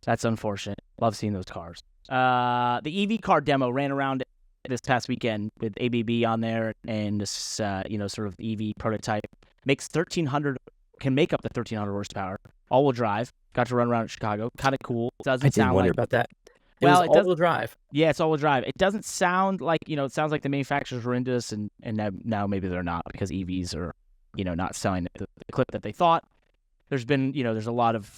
That's unfortunate. Love seeing those cars. The EV car demo ran around this past weekend with ABB on there and this, sort of EV prototype. Can make up the 1,300 horsepower. All-wheel drive. Got to run around in Chicago. Kind of cool. I did wonder about that. It was all-wheel drive. Yeah, it's all-wheel drive. It doesn't sound like, it sounds like the manufacturers were into this, and now maybe they're not because EVs are, not selling the clip that they thought. There's been, there's a lot of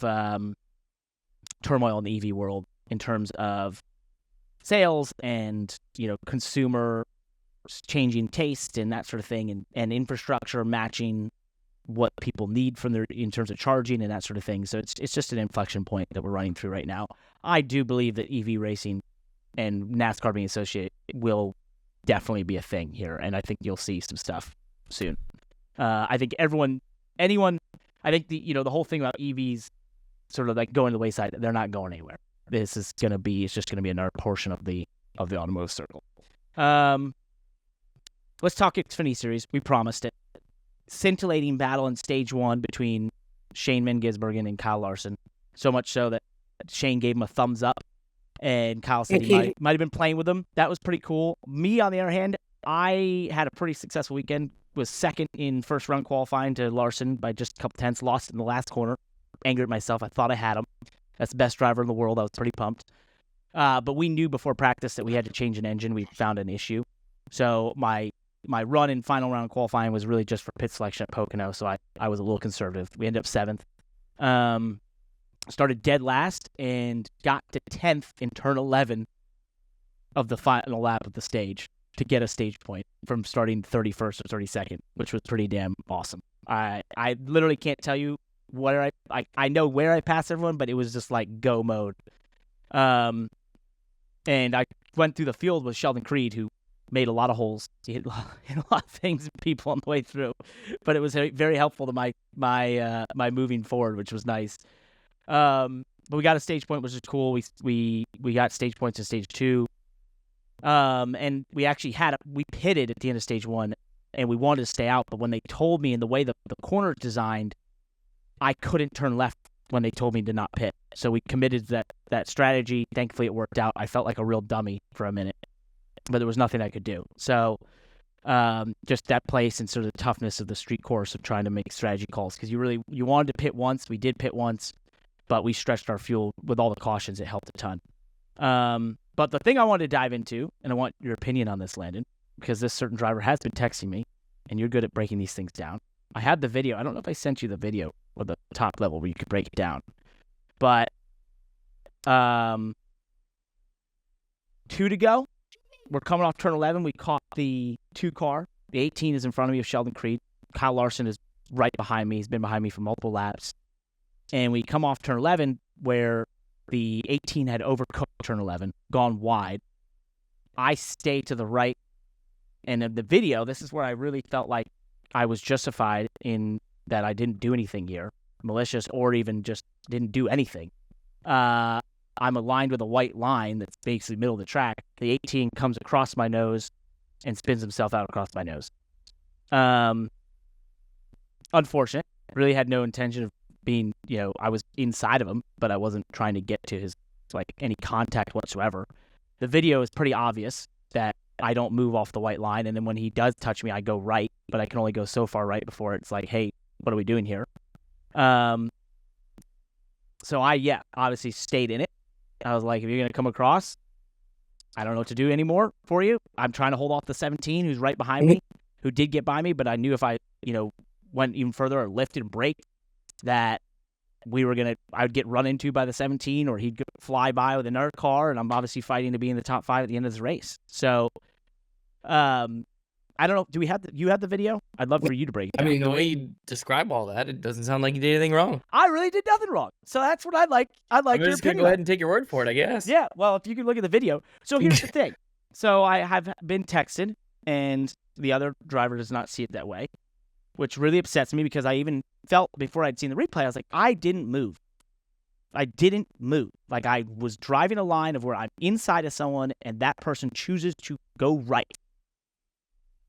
turmoil in the EV world in terms of sales and, consumer changing taste and that sort of thing, and infrastructure matching what people need in terms of charging and that sort of thing. So it's just an inflection point that we're running through right now. I do believe that EV racing and NASCAR being associated will definitely be a thing here, and I think you'll see some stuff soon. I think I think the whole thing about EVs sort of like going to the wayside, they're not going anywhere. It's just going to be another portion of the automotive circle. Let's talk Xfinity series. We promised it. scintillating battle in stage 1 between Shane Van Gisbergen and Kyle Larson. So much so that Shane gave him a thumbs up, and Kyle said he might have been playing with him. That was pretty cool. Me, on the other hand, I had a pretty successful weekend. Was second in first round qualifying to Larson by just a couple tenths. Lost in the last corner. Angered at myself. I thought I had him. That's the best driver in the world. I was pretty pumped. But we knew before practice that we had to change an engine. We found an issue. So my run in final round qualifying was really just for pit selection at Pocono. So I was a little conservative. We ended up 7th. Started dead last and got to 10th in turn 11 of the final lap of the stage to get a stage point from starting 31st or 32nd, which was pretty damn awesome. I literally can't tell you where I know where I passed everyone, but it was just like go mode. And I went through the field with Sheldon Creed, who made a lot of holes. He hit a lot of things and people on the way through, but it was very helpful to my moving forward, which was nice. But we got a stage point, which is cool. We got stage points in stage 2. And we actually we pitted at the end of stage 1, and we wanted to stay out. But when they told me, in the way the corner is designed, I couldn't turn left when they told me to not pit. So we committed to that strategy. Thankfully, it worked out. I felt like a real dummy for a minute, but there was nothing I could do. So just that place and sort of the toughness of the street course of trying to make strategy calls, because you wanted to pit once. We did pit once, but we stretched our fuel with all the cautions. It helped a ton. But the thing I wanted to dive into, and I want your opinion on this, Landon, because this certain driver has been texting me, and you're good at breaking these things down. I had the video. I don't know if I sent you the video or the top level where you could break it down. But 2 to go. We're coming off turn 11. We caught the 2 car. The 18 is in front of me of Sheldon Creed. Kyle Larson is right behind me. He's been behind me for multiple laps. And we come off turn 11 where the 18 had overcooked turn 11, gone wide. I stay to the right. And in the video, this is where I really felt like I was justified in that I didn't do anything here, malicious or even just didn't do anything. I'm aligned with a white line that's basically middle of the track. The 18 comes across my nose and spins himself out across my nose. Unfortunate. Really had no intention of being, I was inside of him, but I wasn't trying to get to his, any contact whatsoever. The video is pretty obvious that I don't move off the white line, and then when he does touch me, I go right, but I can only go so far right before it's like, hey, what are we doing here? So I, obviously stayed in it. I was like, if you're going to come across, I don't know what to do anymore for you. I'm trying to hold off the 17 who's right behind me, who did get by me, but I knew if I, went even further or lifted and braked, that I would get run into by the 17, or he'd fly by with another car, and I'm obviously fighting to be in the top 5 at the end of this race. So, I don't know. You have the video? I'd love for you to break it down. I mean, the way you describe all that, it doesn't sound like you did anything wrong. I really did nothing wrong. So that's what I'd like. I'm just going to go ahead and take your word for it, I guess. Yeah, well, if you could look at the video. So here's the thing. So I have been texted, and the other driver does not see it that way, which really upsets me, because I even felt before I'd seen the replay, I was like, I didn't move. Like, I was driving a line of where I'm inside of someone and that person chooses to go right.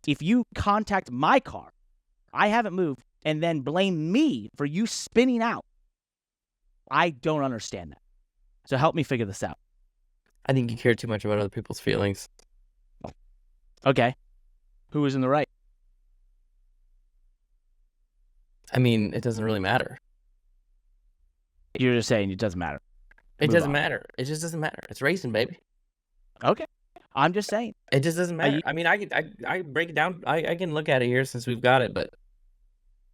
If you contact my car, I haven't moved, and then blame me for you spinning out, I don't understand that. So help me figure this out. I think you care too much about other people's feelings. Okay. Who was in the right? I mean, it doesn't really matter. You're just saying it doesn't matter. It doesn't matter. It just doesn't matter. It's racing, baby. Okay. I'm just saying. It just doesn't matter. I mean, I break it down. I can look at it here since we've got it, but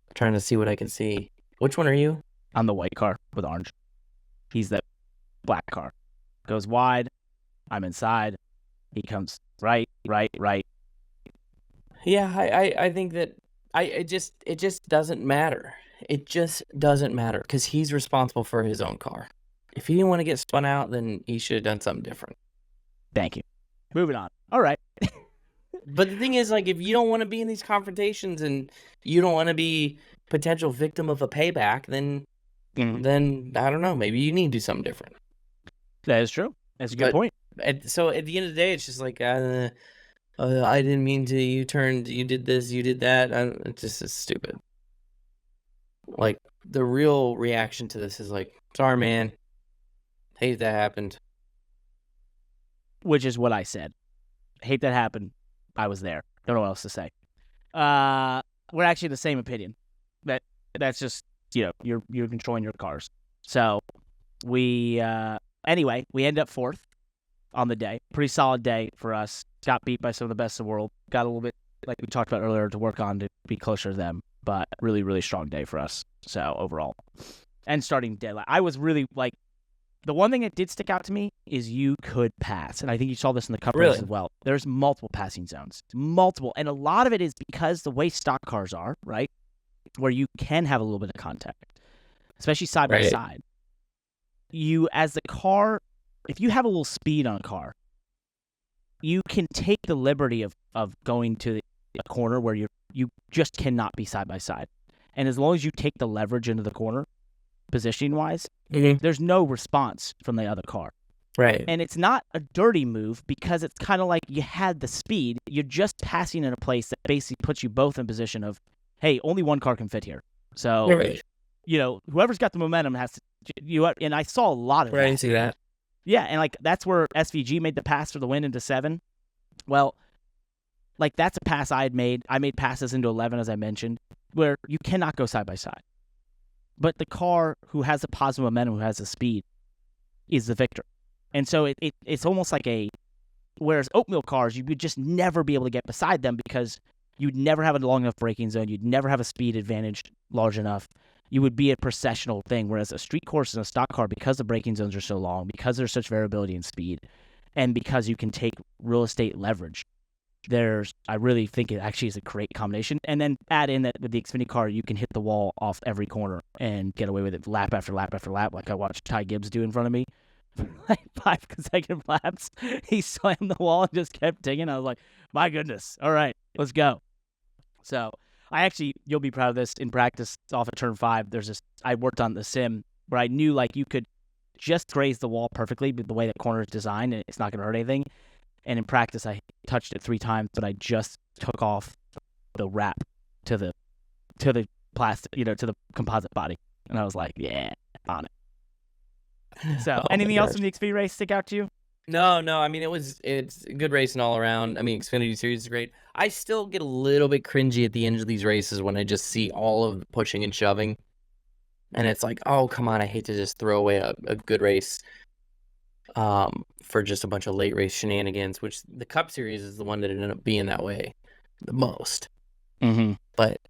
I'm trying to see what I can see. Which one are you? I'm the white car with orange. He's the black car. Goes wide. I'm inside. He comes right. Yeah, I think that it just doesn't matter. It just doesn't matter, because he's responsible for his own car. If he didn't want to get spun out, then he should have done something different. Thank you. Moving on. All right. But the thing is, like, if you don't want to be in these confrontations and you don't want to be potential victim of a payback, then I don't know. Maybe you need to do something different. That is true. That's a good point. So at the end of the day, it's just like, I didn't mean to. You turned. You did this. You did that. It just is stupid. Like, the real reaction to this is like, sorry, man. Hate that happened. Which is what I said. Hate that happened. I was there. Don't know what else to say. We're actually the same opinion. That's just, you're controlling your cars. So we anyway, we end up fourth on the day. Pretty solid day for us. Got beat by some of the best in the world. Got a little bit, like we talked about earlier, to work on to be closer to them. But really, really strong day for us. So overall, and starting dead. I was really like, the one thing that did stick out to me is you could pass, and I think you saw this in the Cup race as well. There's multiple passing zones, and a lot of it is because the way stock cars are, right, where you can have a little bit of contact, especially side by side. You, as the car, if you have a little speed on a car, you can take the liberty of going to a corner where you just cannot be side by side, and as long as you take the leverage into the corner, positioning-wise, there's no response from the other car. Right. And it's not a dirty move because it's kind of like you had the speed. You're just passing in a place that basically puts you both in position of, hey, only one car can fit here. So, whoever's got the momentum has to. And I saw a lot of that. I didn't see that. Yeah, and that's where SVG made the pass for the win into 7. Well, that's a pass I had made. I made passes into 11, as I mentioned, where you cannot go side by side. But the car who has the positive momentum, who has the speed, is the victor. And so it's almost like whereas oatmeal cars, you would just never be able to get beside them because you'd never have a long enough braking zone. You'd never have a speed advantage large enough. You would be a processional thing. Whereas a street course and a stock car, because the braking zones are so long, because there's such variability in speed, and because you can take real estate leverage, I really think it actually is a great combination. And then add in that with the Xfinity car, you can hit the wall off every corner and get away with it lap after lap after lap, like I watched Ty Gibbs do in front of me. For like 5 consecutive laps, he slammed the wall and just kept digging. I was like, my goodness. All right, let's go. So you'll be proud of this. In practice, off at turn 5, I worked on the sim where I knew you could just graze the wall perfectly with the way that corner is designed, and it's not going to hurt anything. And in practice, I touched it 3 times, but I just took off the wrap to the plastic, to the composite body, and I was like, yeah, on it. So, anything else in the Xfinity race stick out to you? No. I mean, it's a good racing all around. I mean, Xfinity Series is great. I still get a little bit cringy at the end of these races when I just see all of the pushing and shoving, and it's like, oh, come on, I hate to just throw away a good race for just a bunch of late race shenanigans, which the Cup Series is the one that ended up being that way the most. Mm-hmm. But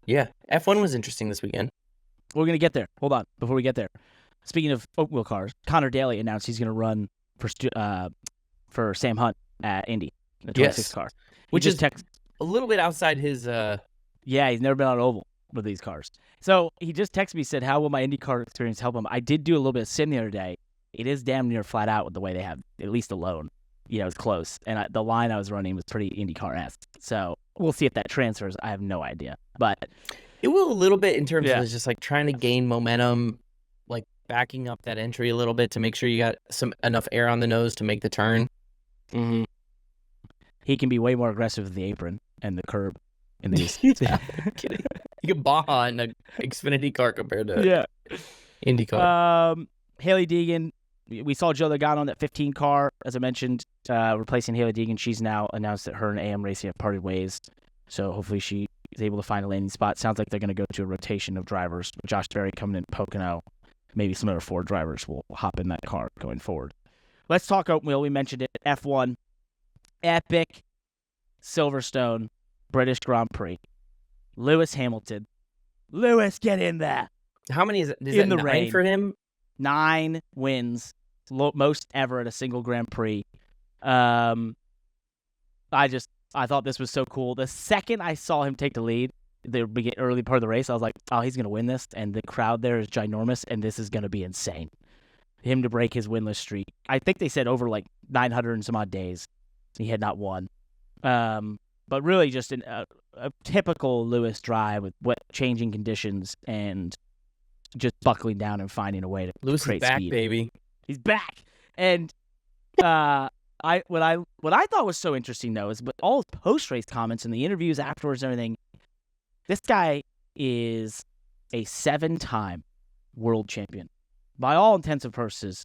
yeah, F1 was interesting this weekend. We're going to get there. Hold on. Before we get there, speaking of oatmeal cars, Connor Daly announced he's going to run for Sam Hunt at Indy, the 26 car. Which is a little bit outside his... Yeah, he's never been on oval with these cars. So he just texted me, said, how will my IndyCar experience help him? I did do a little bit of sim the other day. It is damn near flat out with the way they have, at least alone. It's close. And the line I was running was pretty IndyCar-esque. So we'll see if that transfers. I have no idea. But it will a little bit in terms of just trying to gain momentum, backing up that entry a little bit to make sure you got enough air on the nose to make the turn. Mm-hmm. He can be way more aggressive with the apron and the curb. In these. Kidding. You can Baja in an Xfinity car compared to IndyCar. Haley Deegan, we saw Joe Logano on that 15 car, as I mentioned, replacing Haley Deegan. She's now announced that her and AM Racing have parted ways, so hopefully she is able to find a landing spot. Sounds like they're going to go to a rotation of drivers. Josh Berry coming in Pocono. Maybe some other Ford drivers will hop in that car going forward. Let's talk oatmeal. We mentioned it. F1, epic Silverstone British Grand Prix. Lewis Hamilton. Lewis, get in there. How many is it? Is it 9 rain for him? 9 wins, most ever at a single Grand Prix. I thought this was so cool. The second I saw him take the lead, the early part of the race, I was like, oh, he's going to win this. And the crowd there is ginormous, and this is going to be insane. Him to break his winless streak. I think they said over 900 and some odd days, he had not won. But really just a typical Lewis drive with changing conditions and just buckling down and finding a way to Lewis create is back, speed. Baby. He's back. And what I thought was so interesting though is, but all his post-race comments and the interviews afterwards and everything, this guy is a 7-time world champion by all intents and purposes.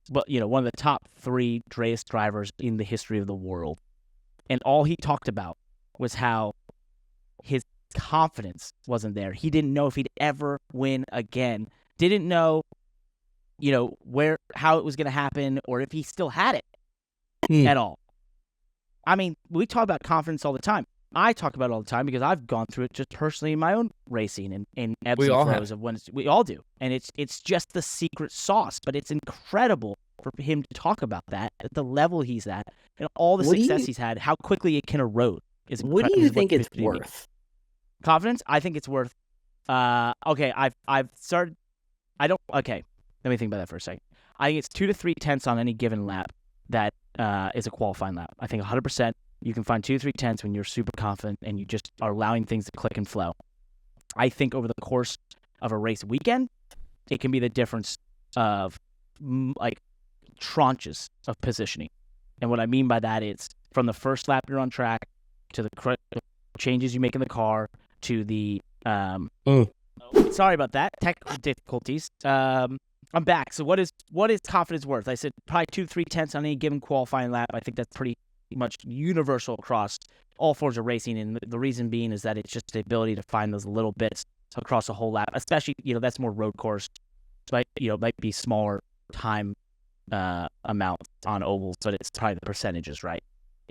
But one of the top 3 race drivers in the history of the world, and all he talked about was how his confidence wasn't there. He didn't know if he'd ever win again. Didn't know, how it was going to happen or if he still had it at all. I mean, we talk about confidence all the time. I talk about it all the time because I've gone through it just personally in my own racing and ebbs and flows of when we all do. And it's just the secret sauce, but it's incredible for him to talk about that at the level he's at and all the success he's had, how quickly it can erode. What do you think it's worth? Confidence? I think it's worth. Okay, I've started. Okay, let me think about that for a second. I think it's 2 to 3 tenths on any given lap that is a qualifying lap. I think 100%. You can find 2 to 3 tenths when you're super confident and you just are allowing things to click and flow. I think over the course of a race weekend, it can be the difference of like tranches of positioning. And what I mean by that is from the first lap you're on track to the changes you make in the car to the sorry about that, technical difficulties. I'm back. So what is confidence worth? I said probably 2 to 3 tenths on any given qualifying lap. I think that's pretty much universal across all forms of racing, and the reason being is that it's just the ability to find those little bits across a whole lap, especially that's more road course, might be smaller time amounts on ovals, but it's probably the percentages, right?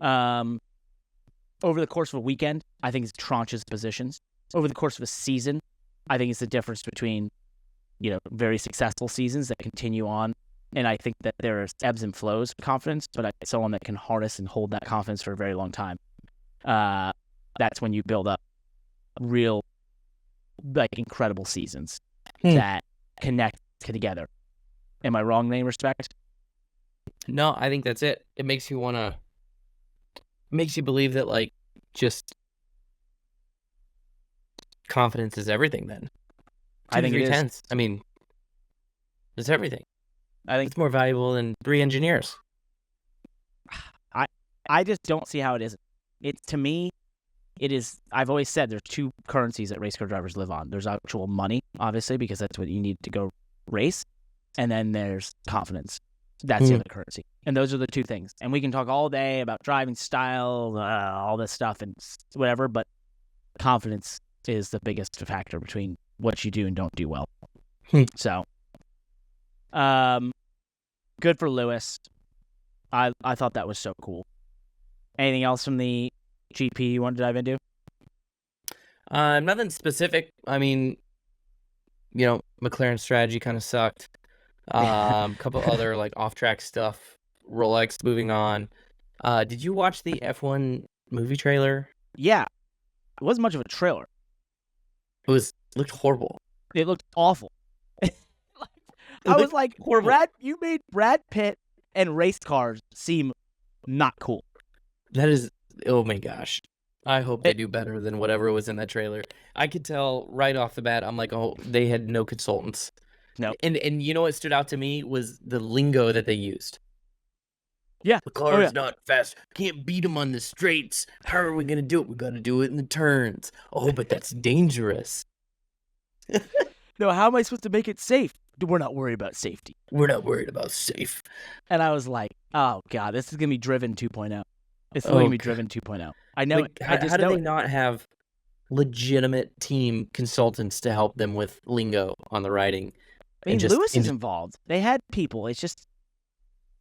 Over the course of a weekend, I think it's tranches of positions. Over the course of a season, I think it's the difference between very successful seasons that continue on. And I think that there are ebbs and flows of confidence, but someone that can harness and hold that confidence for a very long time. That's when you build up real, incredible seasons that connect together. Am I wrong in any respect? No, I think that's it. It makes you believe that, just confidence is everything then. I think 2 to 3 it is. tenths. I mean, it's everything. I think it's more valuable than 3 engineers. I just don't see how it isn't. To me, it is. I've always said there's 2 currencies that race car drivers live on. There's actual money, obviously, because that's what you need to go race, and then there's confidence. That's the other currency, and those are the 2 things. And we can talk all day about driving style, all this stuff, and whatever, but confidence is the biggest factor between what you do and don't do well. So. Good for Lewis. I thought that was so cool. Anything else from the GP you want to dive into? Nothing specific. I mean, McLaren's strategy kind of sucked. Couple other off-track stuff. Rolex moving on. Did you watch the F1 movie trailer? Yeah, it wasn't much of a trailer. Looked horrible. It looked awful. I was like, horrible. You made Brad Pitt and race cars seem not cool. That is, oh my gosh. I hope they do better than whatever was in that trailer. I could tell right off the bat, I'm like, oh, they had no consultants. No. And what stood out to me was the lingo that they used. Yeah. The car's not fast. Can't beat them on the straights. How are we going to do it? We got to do it in the turns. Oh, but that's dangerous. No, how am I supposed to make it safe? We're not worried about safety. We're not worried about safe. And I was like, oh, God, this is going to be Driven 2.0. It's going to be Driven 2.0. I know it. How do they not have legitimate team consultants to help them with lingo on the writing? I mean, Lewis is involved. They had people. It's just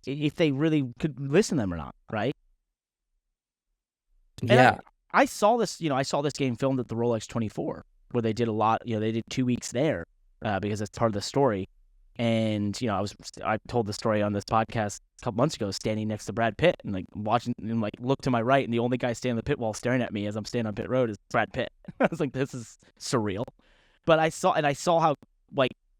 if they really could listen to them or not, right? Yeah. I saw this, I saw this game filmed at the Rolex 24 where they did a lot, they did 2 weeks there because that's part of the story. And, I told the story on this podcast a couple months ago, standing next to Brad Pitt and watching and look to my right. And the only guy standing in the pit wall staring at me as I'm standing on pit road is Brad Pitt. I was like, this is surreal. But I saw how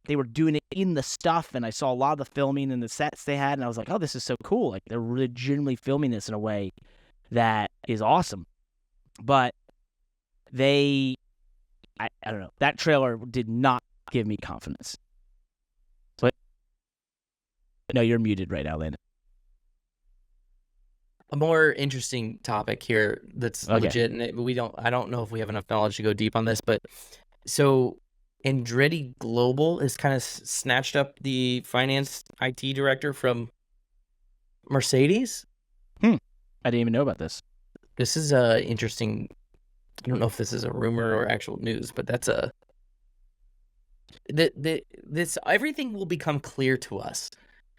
they were doing it in the stuff. And I saw a lot of the filming and the sets they had. And I was like, oh, this is so cool. They're legitimately filming this in a way that is awesome. But I don't know. That trailer did not give me confidence. But no, you're muted right now, Landon. a more interesting topic here that's Okay. legit, and I don't know if we have enough knowledge to go deep on this, but so Andretti Global has kind of snatched up the finance IT director from Mercedes. I didn't even know about this. This is interesting. I don't know if this is a rumor or actual news, but that's this everything will become clear to us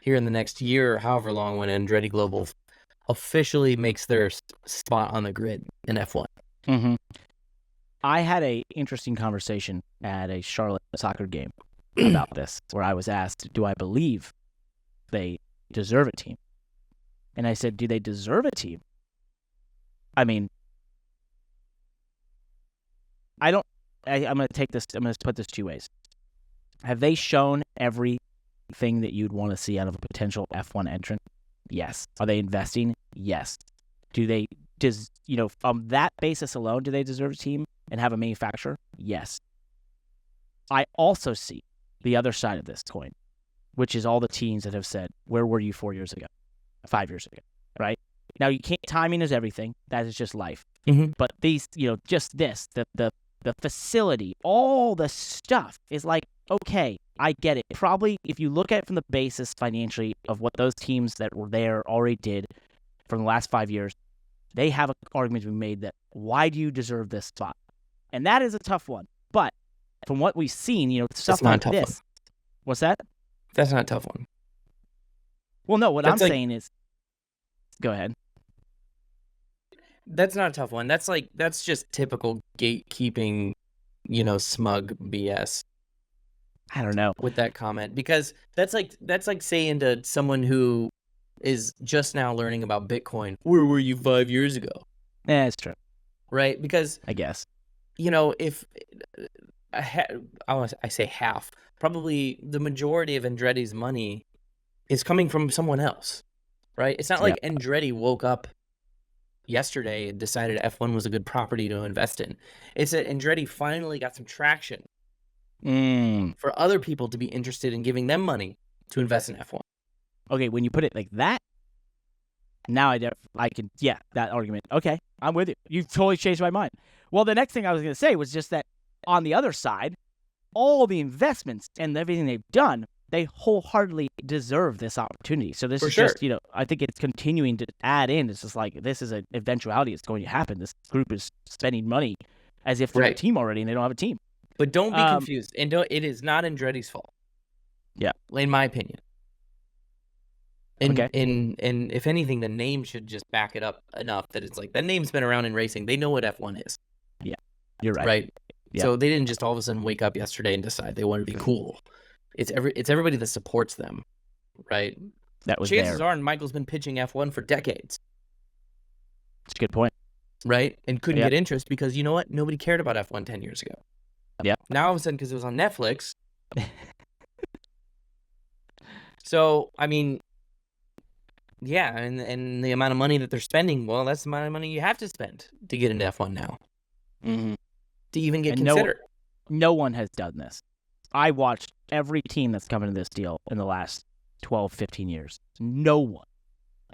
here in the next year or however long when Andretti Global officially makes their spot on the grid in F1. Mm-hmm. I had a interesting conversation at a Charlotte soccer game about this, where I was asked, do I believe they deserve a team? And I said, do they deserve a team? I mean, I'm going to put this two ways. Have they shown everything that you'd want to see out of a potential F1 entrant? Yes. Are they investing? Yes. From that basis alone, do they deserve a team and have a manufacturer? Yes. I also see the other side of this coin, which is all the teams that have said, where were you 4 years ago, 5 years ago, right? Now, timing is everything. That is just life. Mm-hmm. But these, just this, the facility, all the stuff is like, okay, I get it. Probably, if you look at it from the basis financially of what those teams that were there already did from the last 5 years, they have an argument to be made that why do you deserve this spot? And that is a tough one. But from what we've seen, stuff like this. One. What's that? That's not a tough one. Well, no, what I'm saying is, go ahead. That's not a tough one. That's just typical gatekeeping, smug BS. I don't know. With that comment, because that's like saying to someone who is just now learning about Bitcoin, where were you 5 years ago? Yeah, it's true. Right? Because I guess, if I say half, probably the majority of Andretti's money is coming from someone else, right? It's not like Andretti woke up yesterday and decided F1 was a good property to invest in. It's that Andretti finally got some traction for other people to be interested in giving them money to invest in F1. Okay, when you put it like that, now I can, that argument. Okay, I'm with you. You've totally changed my mind. Well, the next thing I was going to say was just that on the other side, all the investments and everything they've done, they wholeheartedly deserve this opportunity. So this is just, I think it's continuing to add in. It's just like, this is an eventuality. It's going to happen. This group is spending money as if they're a team already and they don't have a team. But don't be confused. And it is not Andretti's fault. Yeah. In my opinion. And, okay. And if anything, the name should just back it up enough that it's like, that name's been around in racing. They know what F1 is. Yeah. You're right. Right? Yeah. So they didn't just all of a sudden wake up yesterday and decide they wanted to be cool. It's everybody that supports them, right? That was Chances there. are Michael's been pitching F1 for decades. That's a good point. Right? And couldn't get interest because, you know what? Nobody cared about F1 10 years ago. Yeah. Now all of a sudden, because it was on Netflix. So, I mean, yeah, and the amount of money that they're spending, well, that's the amount of money you have to spend to get into F1 now. Mm-hmm. To even get considered. No one has done this. I watched every team that's come into this deal in the last 12, 15 years. No one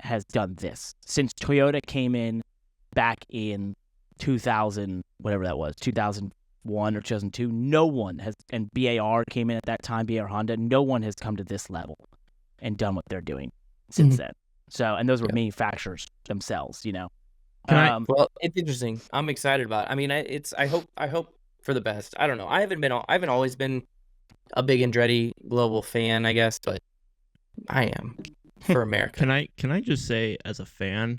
has done this. Since Toyota came in back in 2000, whatever that was, 2001 or 2002, no one has, and BAR came in at that time, BAR Honda, no one has come to this level and done what they're doing since then. So, and those were manufacturers themselves, Well, it's interesting. I'm excited about it. I mean, I hope for the best. I don't know. I haven't always been a big Andretti Global fan, I guess, but I am for America. Can I just say, as a fan,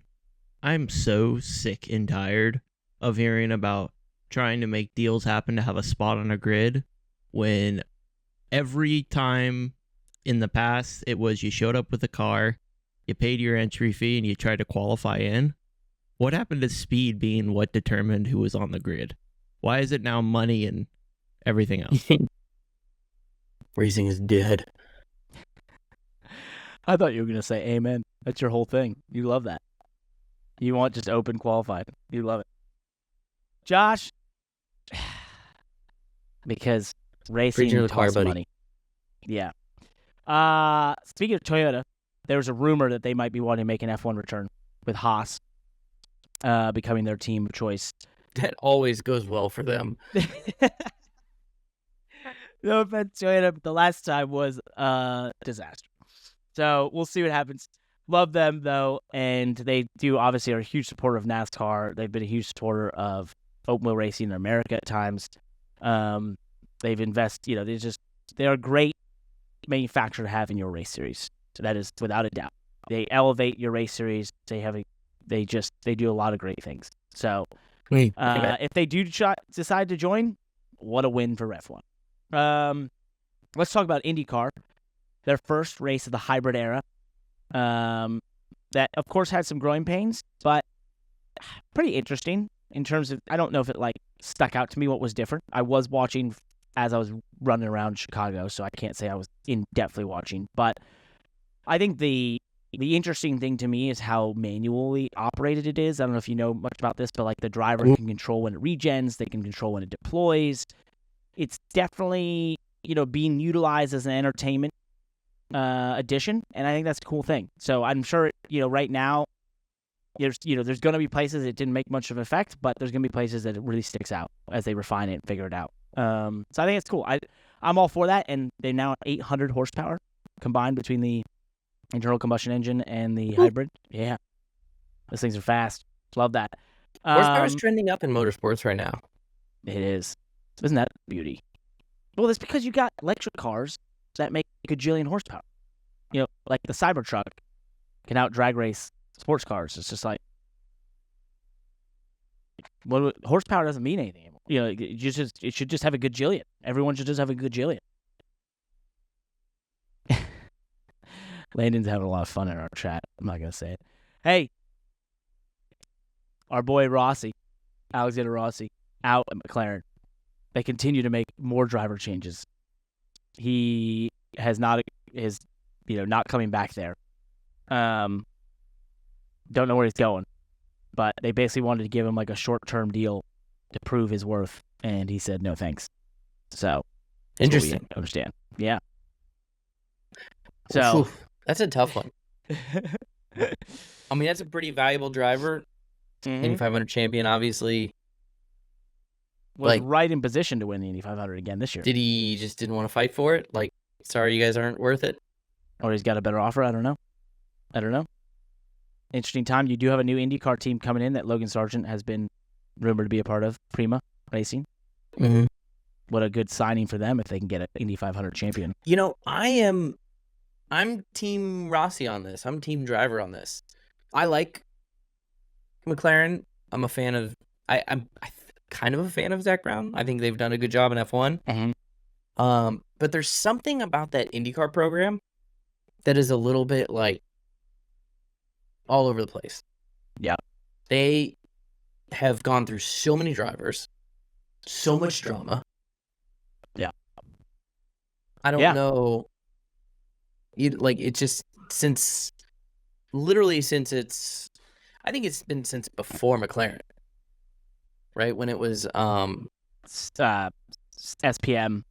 I'm so sick and tired of hearing about trying to make deals happen to have a spot on a grid when every time in the past it was you showed up with a car, you paid your entry fee, and you tried to qualify in. What happened to speed being what determined who was on the grid? Why is it now money and everything else? Racing is dead. I thought you were going to say amen. That's your whole thing. You love that. You want just open qualified. You love it. Josh, because racing costs money. Yeah. Speaking of Toyota, there was a rumor that they might be wanting to make an F1 return. with Haas becoming their team of choice. That always goes well for them. No offense, Toyota, but the last time was a disaster. So we'll see what happens. Love them, though, and they do obviously are a huge supporter of NASCAR. They've been a huge supporter of open wheel racing in America at times. They've invested, they're a great manufacturer to have in your race series. So that is without a doubt. They elevate your race series. They do a lot of great things. So if they do decide to join, what a win for F1. Let's talk about IndyCar, their first race of the hybrid era. That of course had some growing pains, but pretty interesting in terms of, I don't know if it stuck out to me what was different. I was watching as I was running around Chicago, so I can't say I was in-depthly watching, but I think the interesting thing to me is how manually operated it is. I don't know if you know much about this, but the driver can control when it regens, they can control when it deploys. It's definitely, being utilized as an entertainment addition, and I think that's a cool thing. So I'm sure, right now, there's going to be places it didn't make much of an effect, but there's going to be places that it really sticks out as they refine it and figure it out. So I think it's cool. I'm all for that, and they're now 800 horsepower combined between the internal combustion engine and the hybrid. Yeah, those things are fast. Love that. Horsepower is trending up in motorsports right now. It is. Isn't that beauty? Well, that's because you got electric cars that make a gajillion horsepower. Like the Cybertruck can out drag race sports cars. It's just horsepower doesn't mean anything anymore. It should just have a gajillion. Everyone should just have a gajillion. Landon's having a lot of fun in our chat. I'm not gonna say it. Hey, our boy Rossi, Alexander Rossi, out at McLaren. They continue to make more driver changes. He not coming back there. Don't know where he's going, but they basically wanted to give him a short-term deal to prove his worth, and he said no thanks. So interesting. Understand? Yeah. So that's a tough one. I mean, that's a pretty valuable driver. Indy 500 champion, obviously. Was right in position to win the Indy 500 again this year. Did he just didn't want to fight for it? Sorry, you guys aren't worth it? Or he's got a better offer? I don't know. Interesting time. You do have a new IndyCar team coming in that Logan Sargent has been rumored to be a part of, Prima Racing. Mm-hmm. What a good signing for them if they can get an Indy 500 champion. I'm Team Rossi on this. I'm Team Driver on this. I like McLaren. I'm a fan of... I'm kind of a fan of Zach Brown. I think they've done a good job in F1. Mm-hmm. But there's something about that IndyCar program that is a little bit all over the place. Yeah. They have gone through so many drivers, so much drama. Yeah. I don't know. It's just since I think it's been since before McLaren. Right, when it was SPM,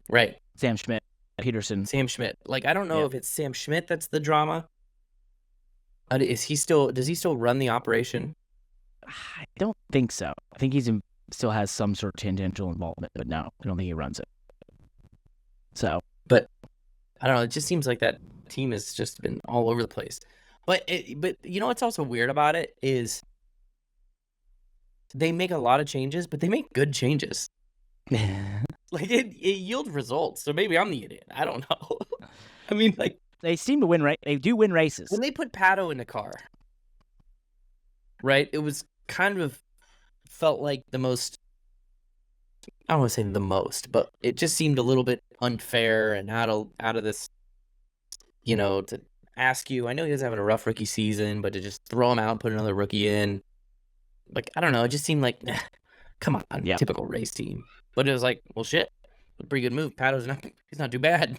right? Sam Schmidt, Peterson. Sam Schmidt. I don't know if it's Sam Schmidt that's the drama. Does he still run the operation? I don't think so. I think still has some sort of tangential involvement, but no, I don't think he runs it. So, but I don't know. It just seems like that team has just been all over the place. But what's also weird about it is they make a lot of changes, but they make good changes. It yields results. So maybe I'm the idiot. I don't know. I mean, they seem to win. They do win races. When they put Pato in the car, right? It was kind of felt like the most. I don't want to say the most, but it just seemed a little bit unfair and out of this. To ask you. I know he was having a rough rookie season, but to just throw him out and put another rookie in. I don't know. It just seemed come on, typical race team. But it was well, shit, a pretty good move. Pato's he's not too bad.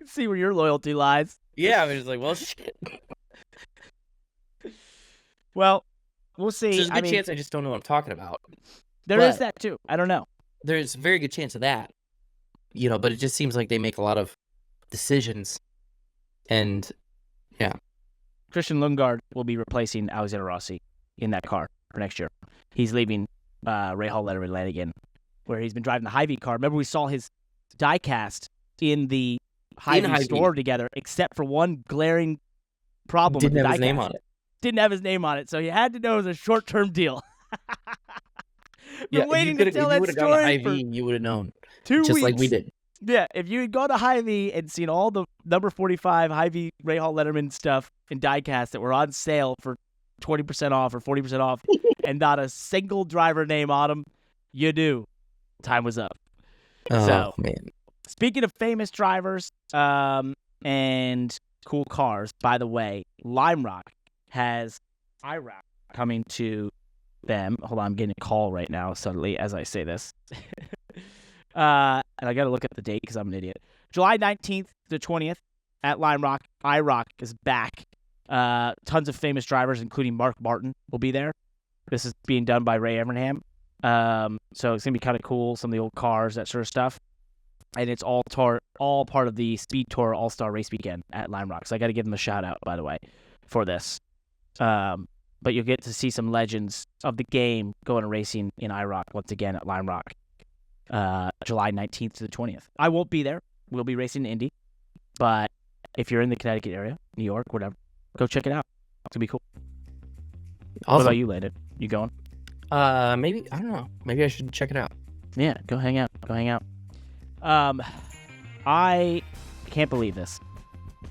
See where your loyalty lies. Yeah, I was just well, shit. Well, we'll see. There's a good chance I just don't know what I'm talking about. There is that too. I don't know. There's a very good chance of that. But it just seems like they make a lot of decisions And Christian Lundgaard will be replacing Alexander Rossi in that car for next year. He's leaving Rahal Letterman Lanigan, where he's been driving the Hy-Vee car. Remember, we saw his diecast in the Hy-Vee store together, except for one glaring problem with the diecast. Didn't have his name on it. Didn't have his name on it, so you had to know it was a short-term deal. Yeah, waiting if to tell you that would have gone to story for Hy-Vee, you would have known. 2 weeks. Just like we did. Yeah, if you had gone to Hy-Vee and seen all the number 45 Hy-Vee Rahal Letterman stuff in diecast that were on sale for 20% off or 40% off and not a single driver name on them, you do. Time was up. Oh, man. Speaking of famous drivers and cool cars, by the way, Lime Rock has IROC coming to them. Hold on, I'm getting a call right now suddenly as I say this. And I got to look at the date because I'm an idiot. July 19th to 20th at Lime Rock. IROC is back. Tons of famous drivers, including Mark Martin, will be there. This is being done by Ray Evernham. So it's going to be kind of cool. Some of the old cars, that sort of stuff. And it's all part of the Speed Tour All-Star Race Weekend at Lime Rock. So I got to give them a shout-out, by the way, for this. But you'll get to see some legends of the game going to racing in IROC once again at Lime Rock. July 19th to the 20th. I won't be there. We'll be racing in Indy. But if you're in the Connecticut area, New York, whatever, go check it out. It's going to be cool. Awesome. What about you, Landon? You going? Maybe, I don't know. Maybe I should check it out. Yeah, go hang out. I can't believe this,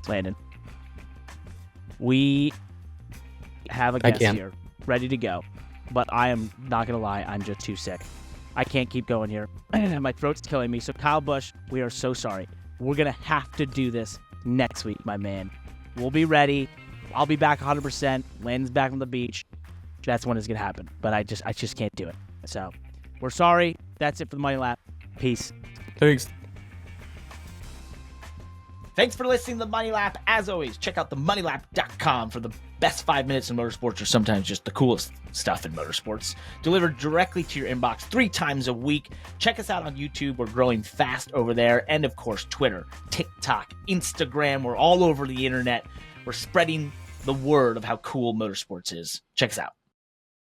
Landon. We have a guest here ready to go, but I am not going to lie. I'm just too sick. I can't keep going here. My throat's killing me. So Kyle Busch, we are so sorry. We're going to have to do this next week, my man. We'll be ready. I'll be back 100%. Landon's back on the beach. That's when it's going to happen. But I just can't do it. So we're sorry. That's it for the Money Lap. Peace. Thanks. Thanks for listening to the Money Lap. As always, check out themoneylap.com for the best 5 minutes in motorsports, or sometimes just the coolest stuff in motorsports, delivered directly to your inbox 3 times a week. Check us out on YouTube. We're growing fast over there. And of course, Twitter, TikTok, Instagram. We're all over the internet. We're spreading the word of how cool motorsports is. Check us out.